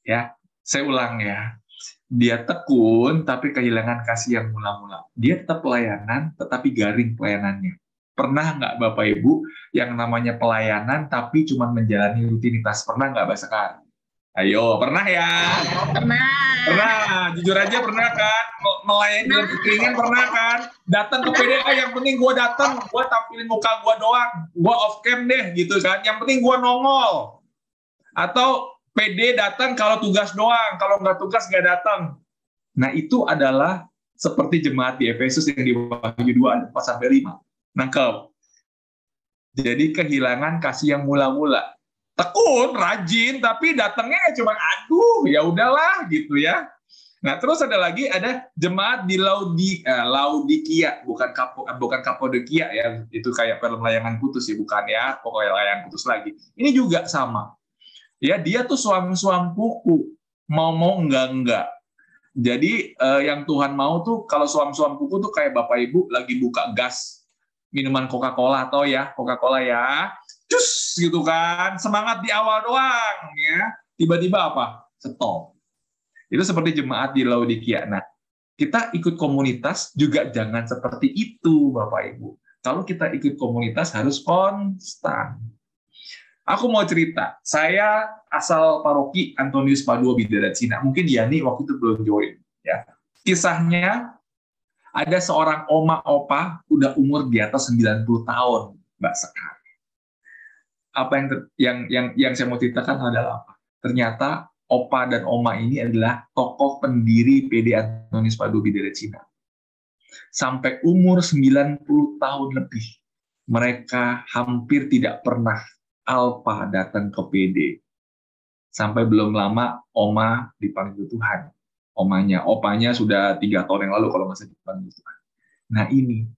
Ya, saya ulang ya. Dia tekun, tapi kehilangan kasih yang mula-mula. Dia tetap pelayanan, tetapi garing pelayanannya. Pernah nggak Bapak Ibu yang namanya pelayanan tapi cuma menjalani rutinitas? Pernah nggak Mbak Sekar? Ayo, pernah ya? Pernah. Pernah, jujur aja pernah kan? Melayani dalam kekeringan pernah kan? Datang ke PDA, yang penting gue datang, gue tampilin muka gue doang, gue off cam deh gitu kan. Yang penting gue nongol. Atau PD datang kalau tugas doang, kalau nggak tugas nggak datang. Nah itu adalah seperti jemaat di Efesus yang di Wahyu 2 4-5. Nangkep. Jadi kehilangan kasih yang mula-mula. Tekun, rajin, tapi datangnya cuma aduh, ya udahlah gitu ya. Nah, terus ada lagi, ada jemaat di Laodikia, bukan Kapodokia ya. Itu kayak film layangan putus ya, bukan ya. Pokoknya layangan putus lagi. Ini juga sama. Ya, dia tuh suam-suam kuku, mau enggak. Jadi yang Tuhan mau tuh kalau suam-suam kuku tuh kayak Bapak Ibu lagi buka gas minuman Coca-Cola, atau ya Coca-Cola ya, cus gitu kan, semangat di awal doang ya, tiba-tiba apa? Stop. Itu seperti jemaat di Laodikia. Nah, kita ikut komunitas juga jangan seperti itu Bapak Ibu. Kalau kita ikut komunitas harus konstan. Aku mau cerita, saya asal paroki Antonius Padua Bidara Cina. Mungkin Yani waktu itu belum join ya. Kisahnya ada seorang oma opa udah umur di atas 90 tahun, Mbak Sekar. Apa yang saya mau ceritakan adalah apa? Ternyata opa dan oma ini adalah tokoh pendiri PD Antonius Padua Bidara Cina. Sampai umur 90 tahun lebih, mereka hampir tidak pernah alpa datang ke PD. Sampai belum lama oma dipanggil Tuhan. Opanya sudah 3 tahun yang lalu kalau nggak salah dipanggil Tuhan. Nah ini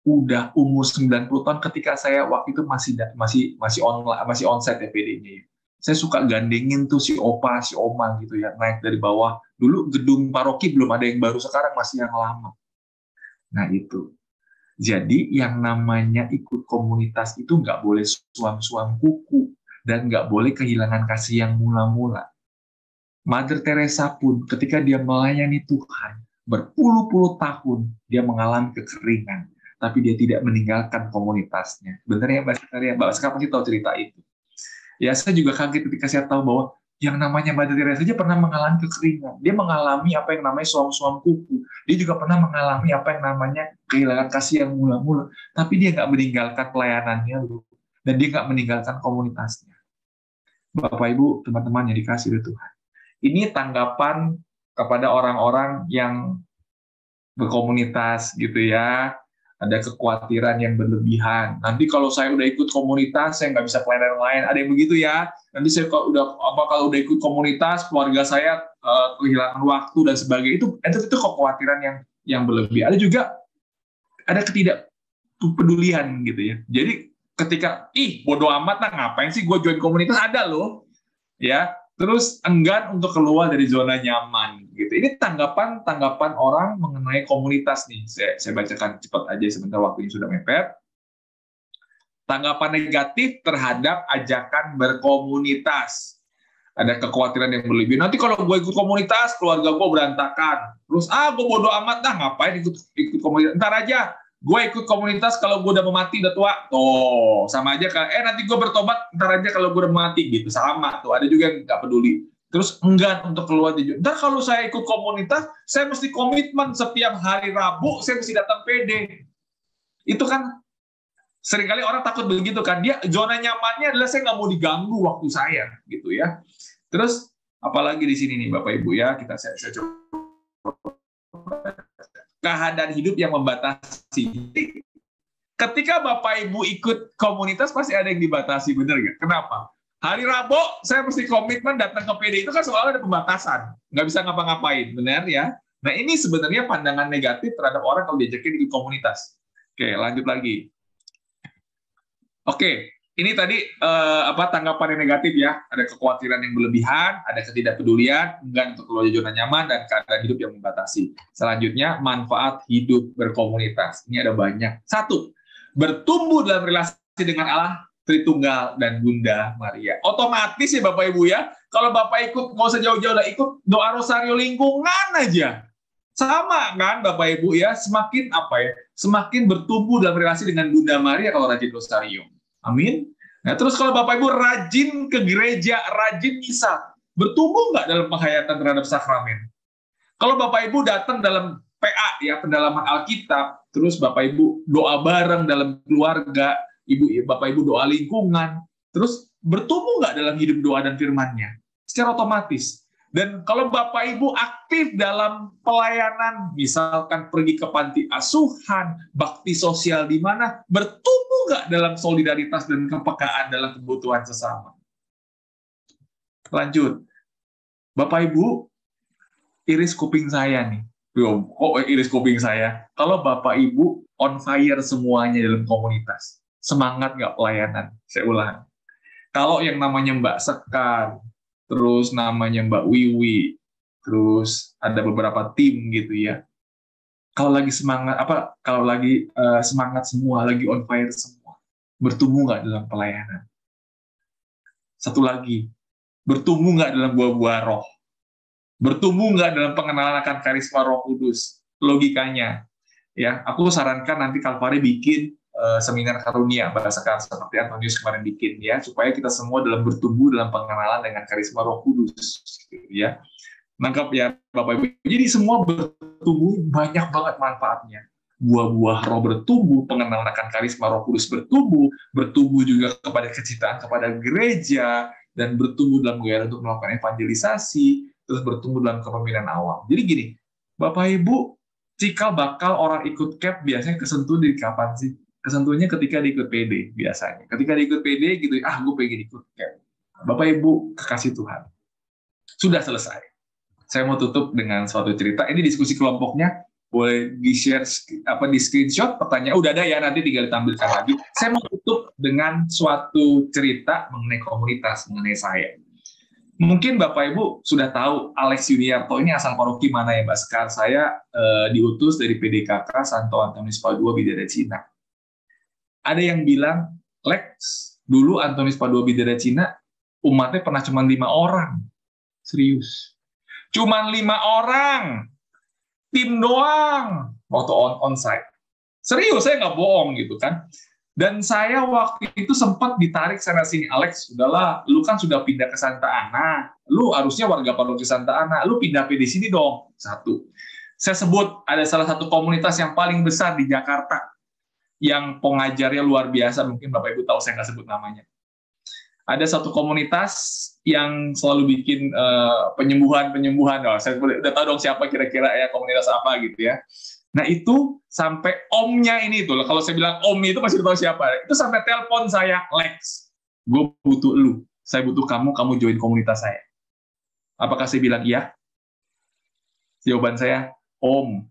udah umur 90 tahun ketika saya waktu itu masih onsite ya PD-nya. Saya suka gandengin tuh si opa, si oma gitu ya, naik dari bawah. Dulu gedung paroki belum ada yang baru, sekarang masih yang lama. Nah itu. Jadi yang namanya ikut komunitas itu nggak boleh suam-suam kuku dan nggak boleh kehilangan kasih yang mula-mula. Mother Teresa pun ketika dia melayani Tuhan berpuluh-puluh tahun dia mengalami kekeringan, tapi dia tidak meninggalkan komunitasnya. Benar ya Mbak Sekar ya? Mbak Sekar pasti tahu cerita itu. Ya saya juga kaget ketika saya tahu bahwa yang namanya Mother Teresa aja pernah mengalami kekeringan. Dia mengalami apa yang namanya suam-suam kuku. Dia juga pernah mengalami apa yang namanya kehilangan kasih yang mula-mula. Tapi dia nggak meninggalkan pelayanannya loh. Dan dia nggak meninggalkan komunitasnya. Bapak Ibu, teman-teman yang dikasih oleh Tuhan. Ini tanggapan kepada orang-orang yang berkomunitas gitu ya. Ada kekhawatiran yang berlebihan. Nanti kalau saya udah ikut komunitas, saya nggak bisa pelayanan lain. Ada yang begitu ya. Nanti saya kalau udah ikut komunitas, keluarga saya kehilangan waktu dan sebagainya. Itu kekhawatiran yang berlebih. Ada juga ada ketidakpedulian gitu ya. Jadi ketika bodo amat lah, ngapain sih gue join komunitas, ada loh ya. Terus enggan untuk keluar dari zona nyaman gitu. Ini tanggapan orang mengenai komunitas nih. Saya bacakan cepat aja sebentar, waktunya sudah mepet. Tanggapan negatif terhadap ajakan berkomunitas. Ada kekhawatiran yang berlebih. Nanti kalau gue ikut komunitas, keluarga gue berantakan. Terus gue bodo amat dah, ngapain ikut komunitas. Ntar aja gue ikut komunitas kalau gue udah mau mati, udah tua. Tuh, sama aja kan. Nanti gue bertobat, ntar aja kalau gue udah mati gitu. Sama tuh, ada juga yang nggak peduli. Terus enggan untuk keluar dari. Ntar kalau saya ikut komunitas, saya mesti komitmen setiap hari Rabu, saya mesti datang PD. Itu kan seringkali orang takut begitu kan. Dia zona nyamannya adalah saya nggak mau diganggu waktu saya gitu ya. Terus apalagi di sini nih Bapak Ibu ya, saya coba. Keadaan hidup yang membatasi. Ketika Bapak Ibu ikut komunitas pasti ada yang dibatasi, bener nggak? Kenapa? Hari Rabu saya mesti komitmen datang ke PD, itu kan soalnya ada pembatasan, nggak bisa ngapa-ngapain, benar ya? Nah ini sebenarnya pandangan negatif terhadap orang kalau diajakin ikut komunitas. Oke, lanjut lagi. Oke, ini tadi tanggapan yang negatif ya, ada kekhawatiran yang berlebihan, ada ketidakpedulian, enggan untuk keluar zona nyaman, dan keadaan hidup yang membatasi. Selanjutnya, manfaat hidup berkomunitas. Ini ada banyak. 1, bertumbuh dalam relasi dengan Allah Tritunggal dan Bunda Maria. Otomatis ya Bapak Ibu ya, kalau Bapak ikut, nggak usah jauh-jauh lah, ikut doa rosario lingkungan aja. Sama kan Bapak Ibu ya, semakin semakin bertumbuh dalam relasi dengan Bunda Maria kalau rajin rosarium. Amin. Nah, terus kalau Bapak Ibu rajin ke gereja, rajin misa, bertumbuh nggak dalam penghayatan terhadap sakramen? Kalau Bapak Ibu datang dalam PA, ya, pendalaman Alkitab, terus Bapak Ibu doa bareng dalam keluarga, Bapak Ibu doa lingkungan, terus bertumbuh nggak dalam hidup doa dan firman-Nya? Secara otomatis. Dan kalau Bapak Ibu aktif dalam pelayanan, misalkan pergi ke panti asuhan, bakti sosial di mana, bertumbuh nggak dalam solidaritas dan kepekaan dalam kebutuhan sesama? Lanjut. Bapak Ibu, iris kuping saya nih. Iris kuping saya. Kalau Bapak Ibu on fire semuanya dalam komunitas, semangat nggak pelayanan? Saya ulang. Kalau yang namanya Mbak Sekar, terus namanya Mbak Wiwi, terus ada beberapa tim gitu ya. Kalau lagi semangat semua, lagi on fire semua, bertumbuh nggak dalam pelayanan? Satu lagi, bertumbuh nggak dalam buah-buah roh? Bertumbuh nggak dalam pengenalan akan karisma Roh Kudus? Logikanya, ya, aku sarankan nanti Kalvari bikin seminar karunia berdasarkan seperti Antonius kemarin bikin, ya, supaya kita semua dalam bertumbuh dalam pengenalan dengan karisma Roh Kudus, gitu, ya. Nangkap ya Bapak Ibu. Jadi semua bertumbuh, banyak banget manfaatnya. Buah-buah roh bertumbuh, pengenalan akan karisma Roh Kudus bertumbuh juga kepada kecintaan kepada gereja, dan bertumbuh dalam gairah untuk melakukan evangelisasi, terus bertumbuh dalam kepemimpinan awam. Jadi gini, Bapak Ibu, cikal bakal orang ikut CAP biasanya kesentuh di kapan sih? Kesentuhnya ketika diikut PD biasanya. Ketika diikut PD gitu, gue pengen ikut CAP. Bapak Ibu, kekasih Tuhan. Sudah selesai. Saya mau tutup dengan suatu cerita. Ini diskusi kelompoknya, boleh di-share, di screenshot, pertanyaan udah ada ya, nanti tinggal ditampilkan lagi. Saya mau tutup dengan suatu cerita mengenai komunitas, mengenai saya. Mungkin Bapak Ibu sudah tahu Alex Yuniarto ini asal paroki mana ya, Mbak Sekar? Saya diutus dari PDKK Santo Antonius Padua Bidara-Cina. Ada yang bilang, Lex, dulu Antonius Padua Bidara-Cina, umatnya pernah cuma 5 orang. Serius. Cuma 5 orang. Tim doang. Waktu on-site. Serius, saya nggak bohong gitu kan. Dan saya waktu itu sempat ditarik sana-sini, Alex, udahlah, lu kan sudah pindah ke Santa Ana. Lu harusnya warga paroki Santa Ana. Lu pindah di sini dong. Satu. Saya sebut, ada salah satu komunitas yang paling besar di Jakarta, yang pengajarnya luar biasa, mungkin Bapak Ibu tahu, saya nggak sebut namanya. Ada satu komunitas yang selalu bikin penyembuhan. Saya udah tahu dong siapa kira-kira ya, komunitas apa gitu ya. Nah itu sampai omnya ini tuh, kalau saya bilang om itu pasti tahu siapa. Itu sampai telepon saya, Lex, gue butuh lu, saya butuh kamu join komunitas saya. Apakah saya bilang iya? Jawaban saya, om,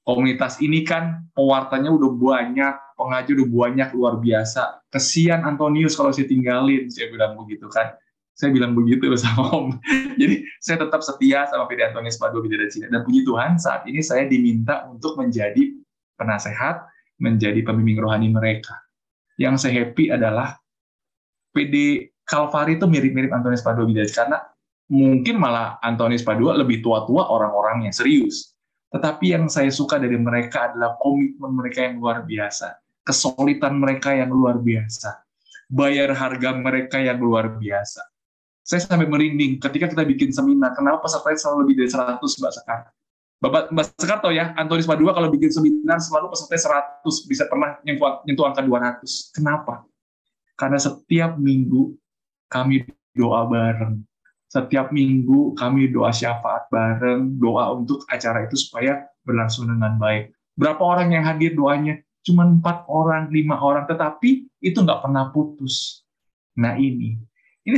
komunitas ini kan pewartanya udah banyak, pengajar udah banyak, luar biasa. Kesian Antonius kalau saya tinggalin, saya bilang begitu kan. Saya bilang begitu sama Om. Jadi saya tetap setia sama PD Antonius Padua Bidara-Cina. Dan puji Tuhan, saat ini saya diminta untuk menjadi penasehat, menjadi pembimbing rohani mereka. Yang saya happy adalah PD Kalvari itu mirip-mirip Antonius Padua Bidara-Cina, karena mungkin malah Antonius Padua lebih tua-tua orang-orangnya, serius. Tetapi yang saya suka dari mereka adalah komitmen mereka yang luar biasa, kesolidan mereka yang luar biasa, bayar harga mereka yang luar biasa. Saya sampai merinding ketika kita bikin seminar. Kenapa pesertanya selalu lebih dari 100, Mbak Sekar? Mbak Sekar tahu ya, Antonius Padua kalau bikin seminar selalu pesertanya 100, bisa pernah nyentuh angka 200. Kenapa? Karena setiap minggu kami doa bareng. Setiap minggu kami doa syafaat bareng, doa untuk acara itu supaya berlangsung dengan baik. Berapa orang yang hadir doanya? Cuma 4 orang, 5 orang, tetapi itu nggak pernah putus. Nah ini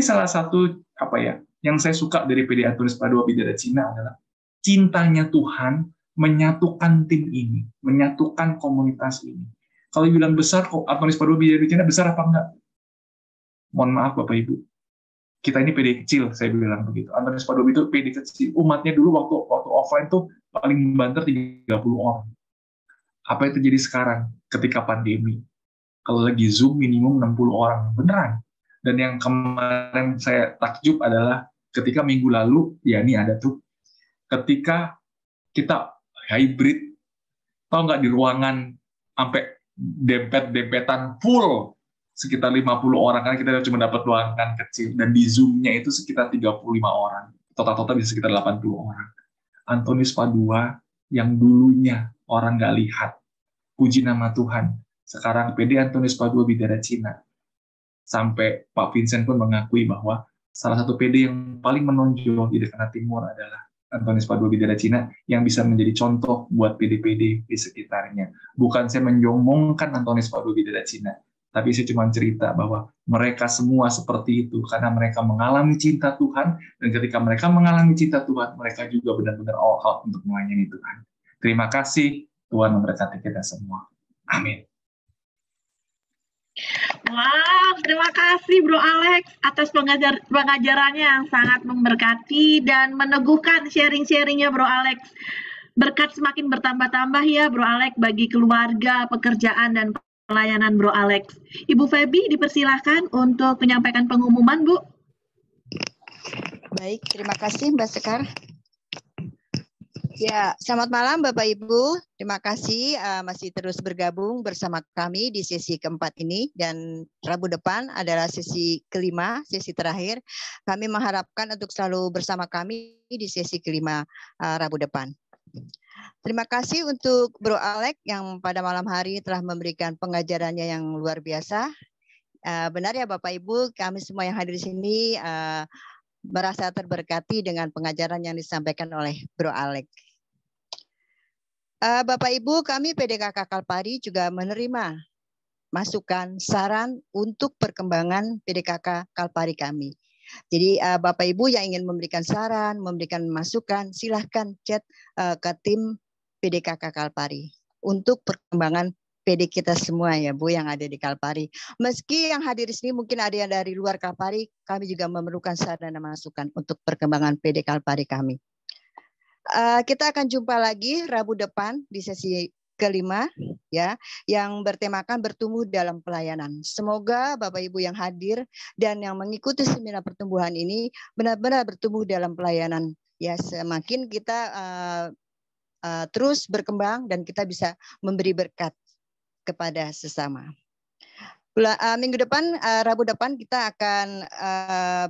salah satu yang saya suka dari PD Antonius Padua Bidara-Cina adalah cintanya Tuhan menyatukan tim ini, menyatukan komunitas ini. Kalau bilang besar kok Antonius Padua Bidara-Cina besar apa enggak? Mohon maaf Bapak Ibu, kita ini PD kecil, saya bilang begitu. Antonius Padua itu PD kecil. Umatnya dulu waktu offline tuh paling banter 30 orang. Apa yang terjadi sekarang ketika pandemi? Kalau lagi Zoom minimum 60 orang, beneran. Dan yang kemarin saya takjub adalah ketika minggu lalu, ya ini ada tuh, ketika kita hybrid, tahu nggak di ruangan sampai dempet-dempetan full sekitar 50 orang, karena kita cuma dapat ruangan kecil, dan di Zoom-nya itu sekitar 35 orang, total bisa sekitar 80 orang. Antonius Padua yang dulunya orang nggak lihat, puji nama Tuhan, sekarang PD Antonius Padua Bidara Cina. Sampai Pak Vincent pun mengakui bahwa salah satu PD yang paling menonjol di Dekana Timur adalah Antonius Padua Bidara Cina, yang bisa menjadi contoh buat PD-PD di sekitarnya. Bukan saya menyombongkan Antonius Padua Bidara Cina, tapi saya cuma cerita bahwa mereka semua seperti itu karena mereka mengalami cinta Tuhan, dan ketika mereka mengalami cinta Tuhan, mereka juga benar-benar all out untuk melayani Tuhan. Terima kasih, Tuhan memberkati kita semua. Amin. Wow, terima kasih Bro Alex atas pengajarannya yang sangat memberkati dan meneguhkan sharing-sharingnya Bro Alex. Berkat semakin bertambah-tambah ya Bro Alex bagi keluarga, pekerjaan, dan pelayanan Bro Alex. Ibu Feby dipersilahkan untuk menyampaikan pengumuman, Bu. Baik, terima kasih Mbak Sekar. Ya, selamat malam Bapak Ibu. Terima kasih masih terus bergabung bersama kami di sesi keempat ini, dan Rabu depan adalah sesi kelima, sesi terakhir. Kami mengharapkan untuk selalu bersama kami di sesi kelima Rabu depan. Terima kasih untuk Bro Alex yang pada malam hari telah memberikan pengajarannya yang luar biasa. Benar ya Bapak Ibu, kami semua yang hadir di sini merasa terberkati dengan pengajaran yang disampaikan oleh Bro Alex. Bapak Ibu, kami PDKK Kalpari juga menerima masukan, saran untuk perkembangan PDKK Kalpari kami. Jadi Bapak Ibu yang ingin memberikan saran, memberikan masukan, silahkan chat ke tim PDKK Kalpari untuk perkembangan PD kita semua ya Bu yang ada di Kalpari. Meski yang hadir di sini mungkin ada yang dari luar Kalpari, kami juga memerlukan saran dan masukan untuk perkembangan PD Kalpari kami. Kita akan jumpa lagi Rabu depan di sesi kelima ya, yang bertemakan bertumbuh dalam pelayanan. Semoga Bapak Ibu yang hadir dan yang mengikuti seminar pertumbuhan ini benar-benar bertumbuh dalam pelayanan ya, semakin kita terus berkembang dan kita bisa memberi berkat kepada sesama. Minggu depan, Rabu depan kita akan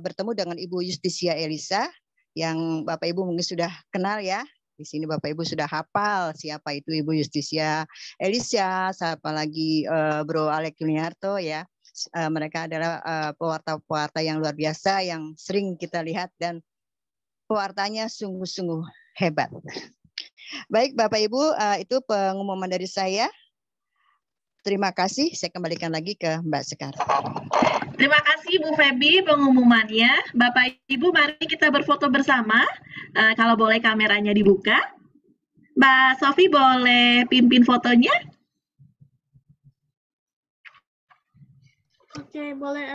bertemu dengan Ibu Justisia Elisa, yang Bapak Ibu mungkin sudah kenal ya. Di sini Bapak Ibu sudah hafal siapa itu Ibu Justisia Elisa, siapa lagi Bro Alex Yuniarto ya. Mereka adalah pewarta-pewarta yang luar biasa yang sering kita lihat, dan pewartanya sungguh-sungguh hebat. Baik Bapak Ibu, itu pengumuman dari saya. Terima kasih, saya kembalikan lagi ke Mbak Sekar. Terima kasih Bu Feby pengumumannya. Bapak Ibu, mari kita berfoto bersama. Kalau boleh kameranya dibuka. Mbak Sofi boleh pimpin fotonya? Oke, boleh.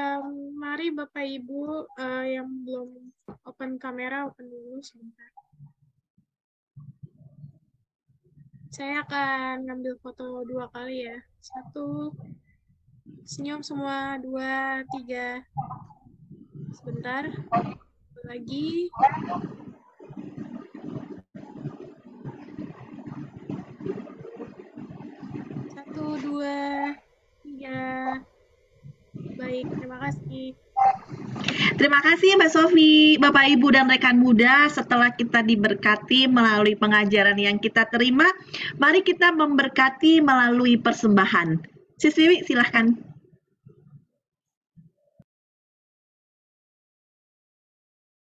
Mari Bapak Ibu yang belum open kamera, open dulu sebentar. Saya akan ngambil foto 2 kali ya. 1, senyum semua, 2, 3. Sebentar. Lagi. 1, 2, 3. Baik, terima kasih. Terima kasih Mbak Sofi, Bapak Ibu dan rekan muda. Setelah kita diberkati melalui pengajaran yang kita terima, mari kita memberkati melalui persembahan. Siswi, silahkan.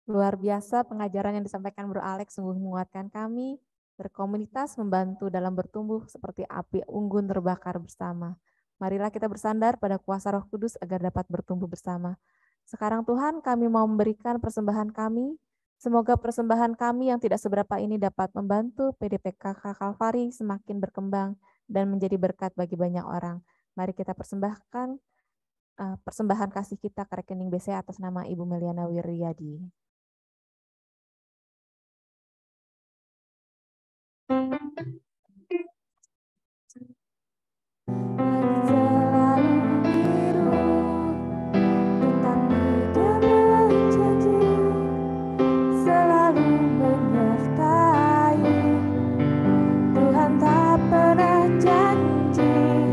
Luar biasa pengajaran yang disampaikan Bro Alex, sungguh menguatkan kami berkomunitas, membantu dalam bertumbuh seperti api unggun terbakar bersama. Marilah kita bersandar pada kuasa Roh Kudus agar dapat bertumbuh bersama. Sekarang Tuhan, kami mau memberikan persembahan kami. Semoga persembahan kami yang tidak seberapa ini dapat membantu PDPKK Kalvari semakin berkembang dan menjadi berkat bagi banyak orang. Mari kita persembahkan persembahan kasih kita ke rekening BCA atas nama Ibu Meliana Wiryadi. Tuhan tak pernah janji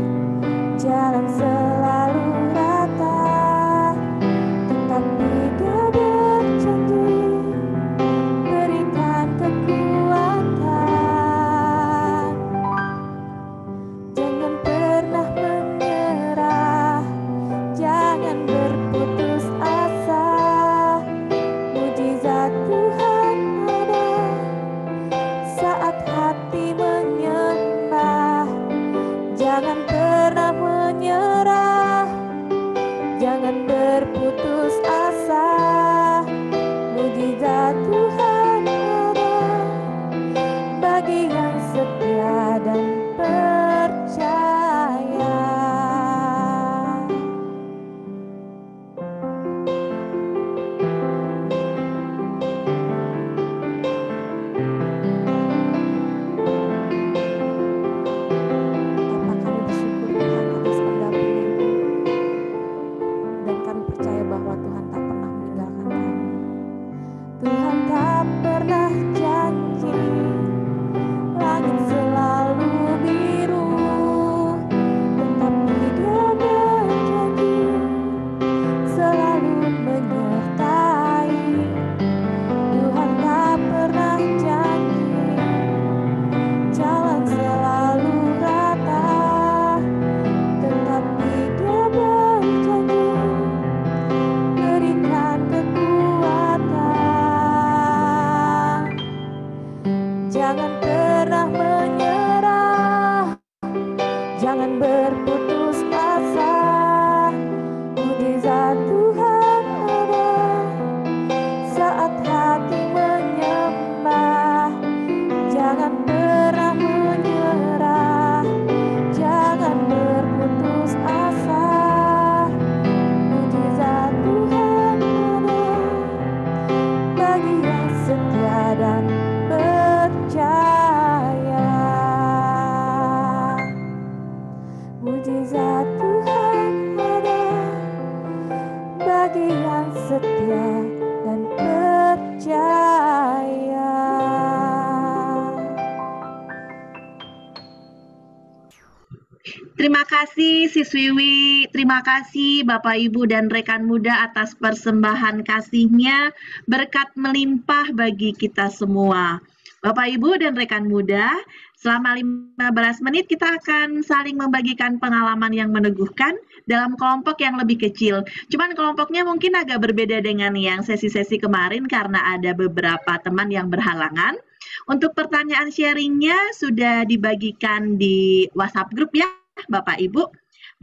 kasih Siswiwi, terima kasih Bapak Ibu dan rekan muda atas persembahan kasihnya, berkat melimpah bagi kita semua. Bapak Ibu dan rekan muda, selama 15 menit kita akan saling membagikan pengalaman yang meneguhkan dalam kelompok yang lebih kecil. Cuman kelompoknya mungkin agak berbeda dengan yang sesi-sesi kemarin karena ada beberapa teman yang berhalangan. Untuk pertanyaan sharingnya sudah dibagikan di WhatsApp group ya, Bapak Ibu.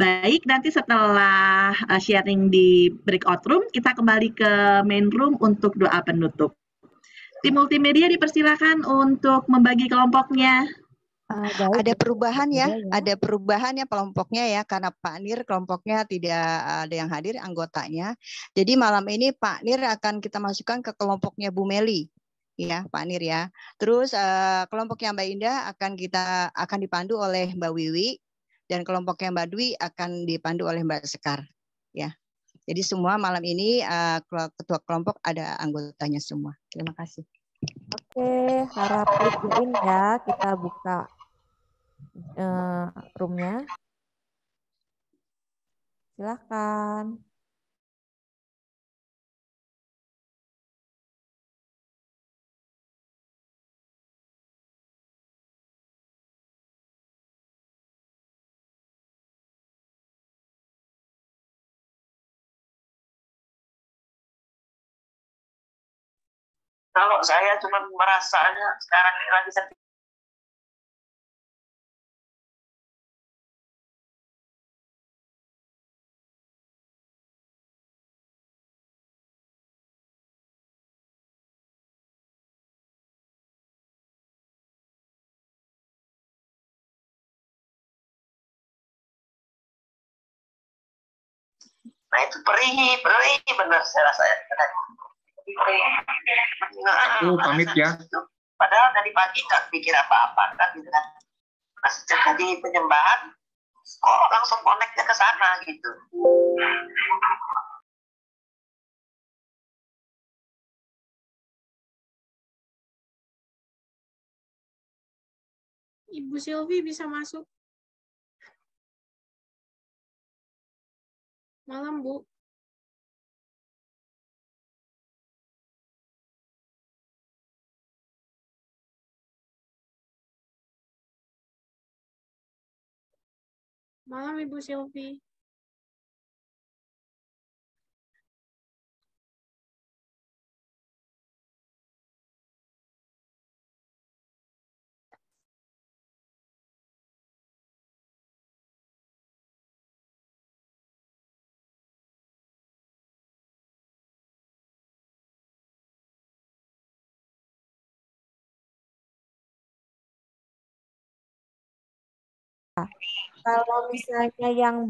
Baik, nanti setelah sharing di breakout room, kita kembali ke main room untuk doa penutup. Tim multimedia dipersilakan untuk membagi kelompoknya. Ada perubahan ya, ada perubahan ya kelompoknya ya, karena Pak Nir kelompoknya tidak ada yang hadir anggotanya. Jadi malam ini Pak Nir akan kita masukkan ke kelompoknya Bu Meli. Ya, Pak Nir ya. Terus kelompoknya Mbak Indah akan dipandu oleh Mbak Wiwi, dan kelompoknya Mbak Dwi akan dipandu oleh Mbak Sekar. Ya. Jadi semua malam ini ketua kelompok ada anggotanya semua. Terima kasih. Oke, harap klik join ya. Kita buka roomnya. Silakan. Kalau saya cuma merasanya sekarang ini lagi sedih. Nah itu perih benar saya rasa. Aku pamit ya. Padahal dari pagi nggak pikir apa-apa kan gitu kan. Nah sejak tadi penyembahan, kok langsung connect-nya ke sana gitu. Ibu Silvi bisa masuk. Malam, Bu. Malam, Ibu Silvi. Kalau misalnya yang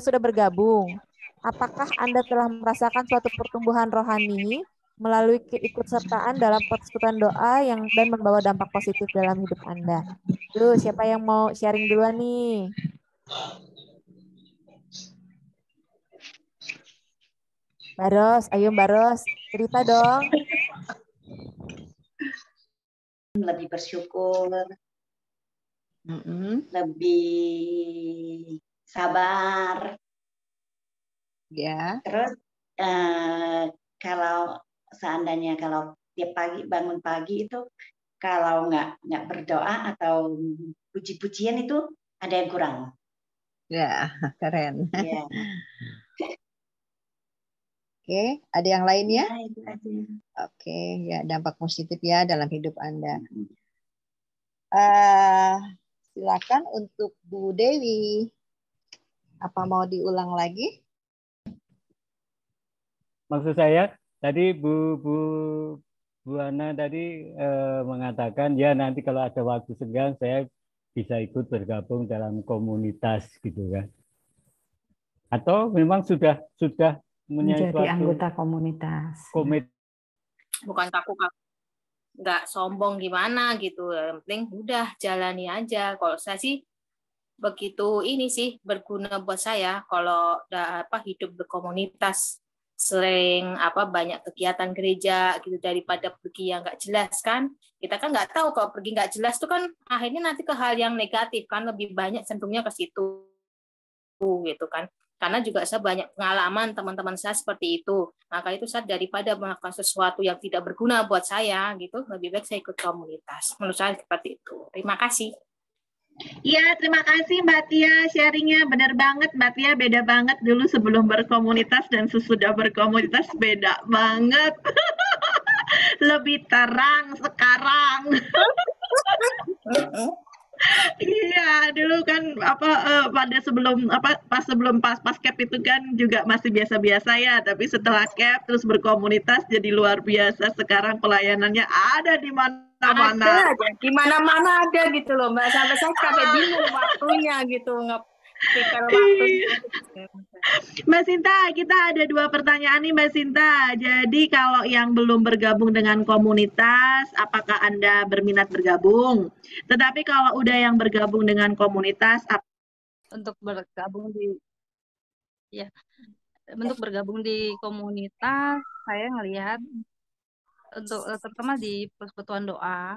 sudah bergabung, apakah Anda telah merasakan suatu pertumbuhan rohani melalui keikutsertaan dalam persekutuan doa dan membawa dampak positif dalam hidup Anda? Tuh, siapa yang mau sharing duluan nih? Baros, ayo Baros, cerita dong. Lebih bersyukur, lebih sabar, Ya. terus kalau seandainya kalau tiap pagi bangun pagi itu kalau nggak berdoa atau puji-pujian itu ada yang kurang. Ya, keren. Ya. Oke, ada yang lainnya? Ya, itu aja. Oke, ya dampak positif ya dalam hidup Anda. Silakan untuk Bu Dewi. Apa mau diulang lagi? Maksud saya tadi Bu Ana tadi mengatakan ya nanti kalau ada waktu senggang saya bisa ikut bergabung dalam komunitas gitu kan. Atau memang sudah menjadi anggota komunitas. Bukan kaku nggak sombong gimana gitu, yang penting udah jalani aja. Kalau saya sih begitu ini sih berguna buat saya kalau hidup berkomunitas, sering banyak kegiatan gereja gitu daripada pergi yang nggak jelas kan. Kita kan nggak tahu kalau pergi nggak jelas tuh kan akhirnya nanti ke hal yang negatif kan, lebih banyak cenderungnya ke situ. gitu kan. Karena juga saya banyak pengalaman teman-teman saya seperti itu. Maka itu saya daripada melakukan sesuatu yang tidak berguna buat saya gitu, lebih baik saya ikut komunitas. Menurut saya seperti itu. Terima kasih. Iya, terima kasih Mbak Tia sharingnya. Benar banget Mbak Tia, beda banget dulu sebelum berkomunitas dan sesudah berkomunitas beda banget. Lebih terang sekarang. Iya, dulu kan pas cap itu kan juga masih biasa-biasa ya, tapi setelah cap terus berkomunitas jadi luar biasa. Sekarang pelayanannya ada di mana-mana. Ada aja, di mana-mana ada gitu loh Mbak. Sampai saya sampai bingung waktunya gitu, prepare waktu. Mbak Sinta, kita ada 2 pertanyaan nih Mbak Sinta. Jadi kalau yang belum bergabung dengan komunitas, apakah Anda berminat bergabung? Tetapi kalau udah yang bergabung dengan komunitas, untuk bergabung di komunitas, saya ngelihat untuk terutama di persekutuan doa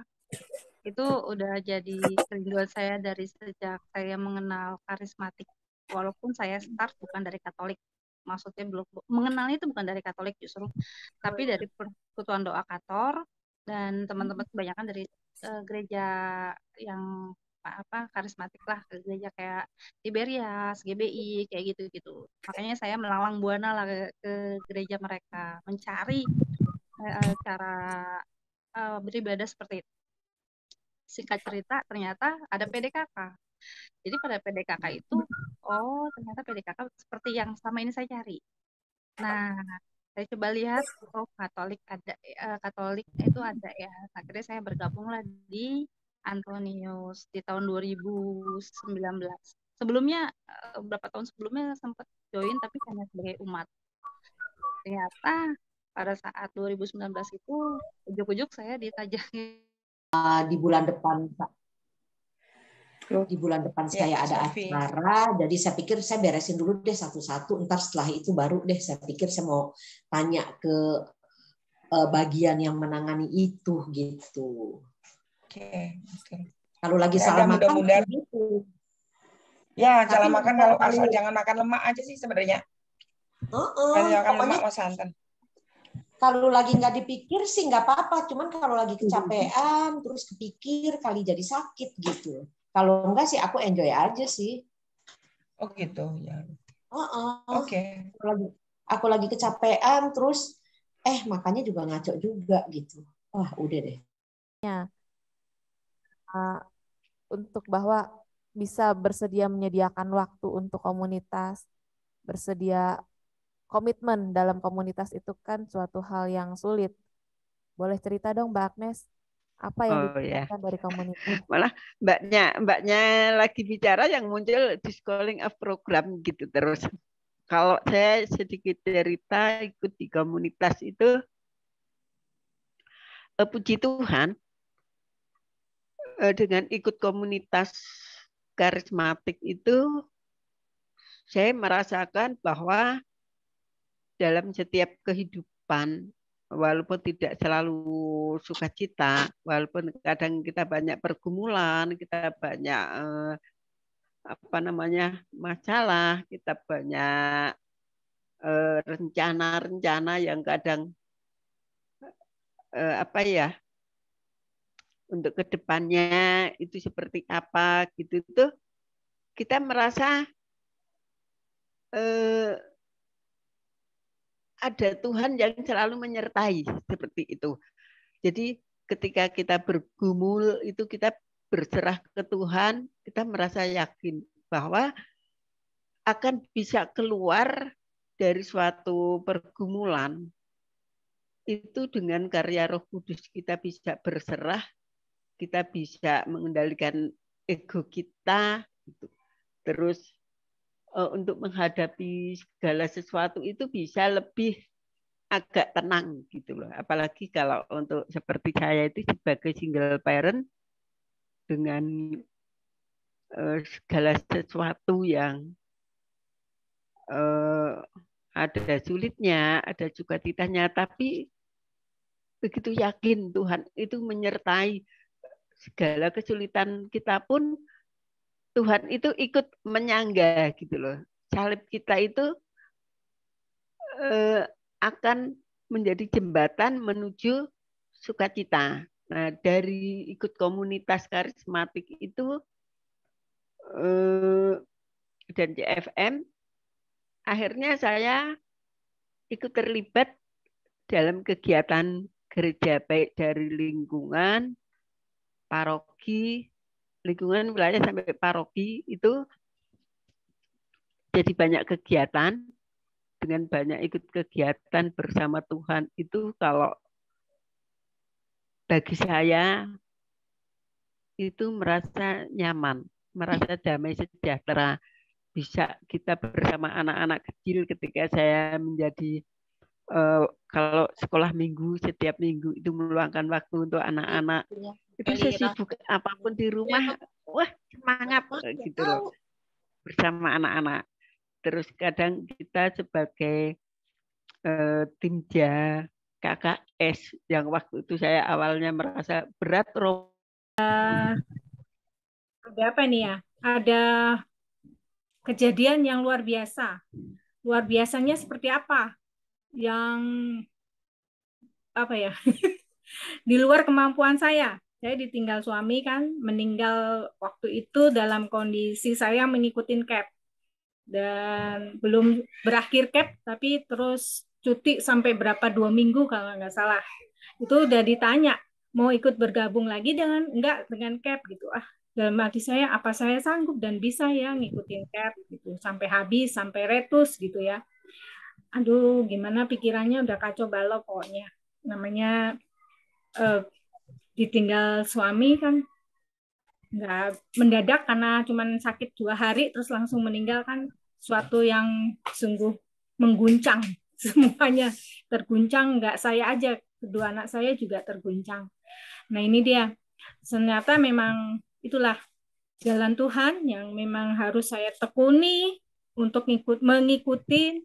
itu udah jadi kerinduan saya dari sejak saya mengenal karismatik. Walaupun saya start bukan dari Katolik, maksudnya belum mengenalnya itu bukan dari Katolik justru, tapi dari persekutuan doa Kator, dan teman-teman kebanyakan dari gereja yang karismatik lah, gereja kayak Tiberias, GBI, kayak gitu-gitu. Makanya saya melalang buana lah ke gereja mereka, mencari cara beribadah seperti itu. Singkat cerita, ternyata ada PDKK. Jadi pada PDKK itu, ternyata PDKK seperti yang selama ini saya cari. Nah, saya coba lihat, Katolik itu ada ya. Akhirnya saya bergabunglah di Antonius di tahun 2019. Sebelumnya, beberapa tahun sebelumnya sempat join, tapi hanya sebagai umat. Ternyata pada saat 2019 itu, ujuk-ujuk saya ditajahin. Di bulan depan, saya ada acara, jadi saya pikir saya beresin dulu deh satu-satu, ntar setelah itu baru deh saya pikir saya mau tanya ke bagian yang menangani itu gitu. Oke. Kalau lagi salah makan gitu. Ya, salah makan kalau asal jangan makan lemak aja sih sebenarnya. Jangan lemak sama santan. Kalau lagi nggak dipikir sih nggak apa-apa, cuman kalau lagi kecapean terus kepikir kali jadi sakit gitu. Kalau enggak sih aku enjoy aja sih. Oh gitu ya. Oke. Aku lagi kecapean terus makannya juga ngaco juga gitu. Wah udah deh. Ya. Untuk bahwa bisa bersedia menyediakan waktu untuk komunitas, bersedia komitmen dalam komunitas itu kan suatu hal yang sulit. Boleh cerita dong Mbak Agnes, apa yang dipikirkan dari komunitas? Malah mbaknya lagi bicara yang muncul Discovering of Program gitu terus. Kalau saya sedikit cerita ikut di komunitas itu, puji Tuhan, dengan ikut komunitas karismatik itu, saya merasakan bahwa dalam setiap kehidupan, walaupun tidak selalu sukacita, walaupun kadang kita banyak pergumulan, kita banyak masalah, kita banyak rencana-rencana yang kadang untuk kedepannya itu seperti apa gitu, itu kita merasa ada Tuhan yang selalu menyertai seperti itu. Jadi ketika kita bergumul itu kita berserah ke Tuhan, kita merasa yakin bahwa akan bisa keluar dari suatu pergumulan itu dengan karya Roh Kudus. Kita bisa berserah, kita bisa mengendalikan ego kita, gitu. Terus untuk menghadapi segala sesuatu itu bisa lebih agak tenang gitu loh. Apalagi kalau untuk seperti saya itu sebagai single parent dengan segala sesuatu yang ada sulitnya, ada sukacitanya, tapi begitu yakin Tuhan itu menyertai segala kesulitan kita pun Tuhan itu ikut menyangga gitu loh. salib kita itu akan menjadi jembatan menuju sukacita. Nah, dari ikut komunitas karismatik itu dan JFM, akhirnya saya ikut terlibat dalam kegiatan gereja, baik dari lingkungan, paroki, lingkungan wilayah sampai paroki, itu jadi banyak kegiatan. Dengan banyak ikut kegiatan bersama Tuhan itu, kalau bagi saya itu merasa nyaman, merasa damai sejahtera. Bisa kita bersama anak-anak kecil ketika saya menjadi kalau sekolah minggu, setiap minggu itu meluangkan waktu untuk anak-anak. Itu sesibuk apapun di rumah, wah semangat gitu loh bersama anak-anak. Terus kadang kita sebagai timja KKS yang waktu itu saya awalnya merasa berat. Ada apa nih ya? Ada kejadian yang luar biasa. Luar biasanya seperti apa? Yang apa ya? Di luar kemampuan saya. Saya ditinggal suami kan, meninggal waktu itu dalam kondisi saya mengikuti CAP. Dan belum berakhir CAP, tapi terus cuti sampai berapa 2 minggu kalau nggak salah. Itu udah ditanya mau ikut bergabung lagi dengan CAP gitu. Dalam hati saya apa saya sanggup dan bisa ya ngikutin CAP gitu sampai habis, sampai retus gitu ya. Aduh, gimana pikirannya udah kacau balau pokoknya. Namanya ditinggal suami kan nggak mendadak karena cuman sakit 2 hari terus langsung meninggal kan, suatu yang sungguh mengguncang. Semuanya terguncang, nggak saya aja, kedua anak saya juga terguncang. Nah ini dia, ternyata memang itulah jalan Tuhan yang memang harus saya tekuni untuk mengikuti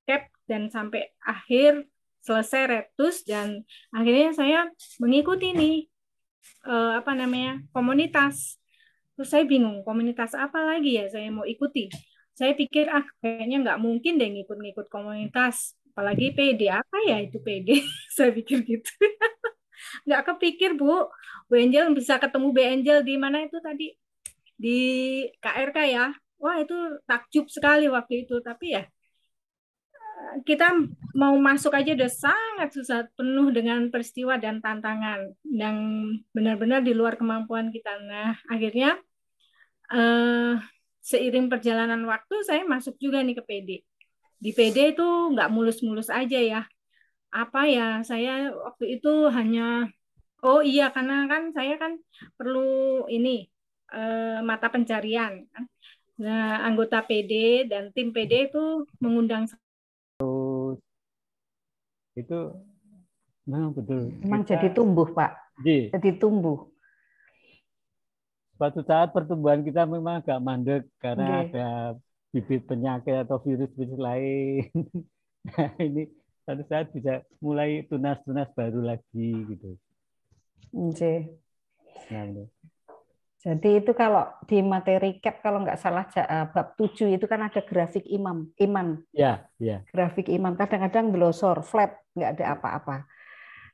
CAP dan sampai akhir selesai retus, dan akhirnya saya mengikuti nih komunitas. Terus saya bingung, komunitas apa lagi ya saya mau ikuti. Saya pikir kayaknya nggak mungkin deh ngikut-ngikut komunitas, apalagi PD. Apa ya itu PD? Saya pikir gitu. Nggak kepikir Bu Angel bisa ketemu Bu Angel di mana itu tadi, di KRK ya. Wah itu takjub sekali waktu itu. Tapi ya kita mau masuk aja udah sangat susah, penuh dengan peristiwa dan tantangan yang benar-benar di luar kemampuan kita. Nah, akhirnya seiring perjalanan waktu saya masuk juga nih ke PD. Di PD itu nggak mulus-mulus aja ya. Apa ya, saya waktu itu hanya, karena kan saya kan perlu ini mata pencarian. Nah, anggota PD dan tim PD itu mengundang itu memang betul. Memang jadi tumbuh, Pak. Jadi tumbuh. Suatu saat pertumbuhan kita memang agak mandek karena ada bibit penyakit atau virus-virus lain. Nah, ini suatu saat bisa mulai tunas-tunas baru lagi gitu. Nah, jadi itu kalau di materi CAP kalau nggak salah bab 7 itu kan ada grafik iman. Ya. Grafik iman kadang-kadang glosor, flat, nggak ada apa-apa.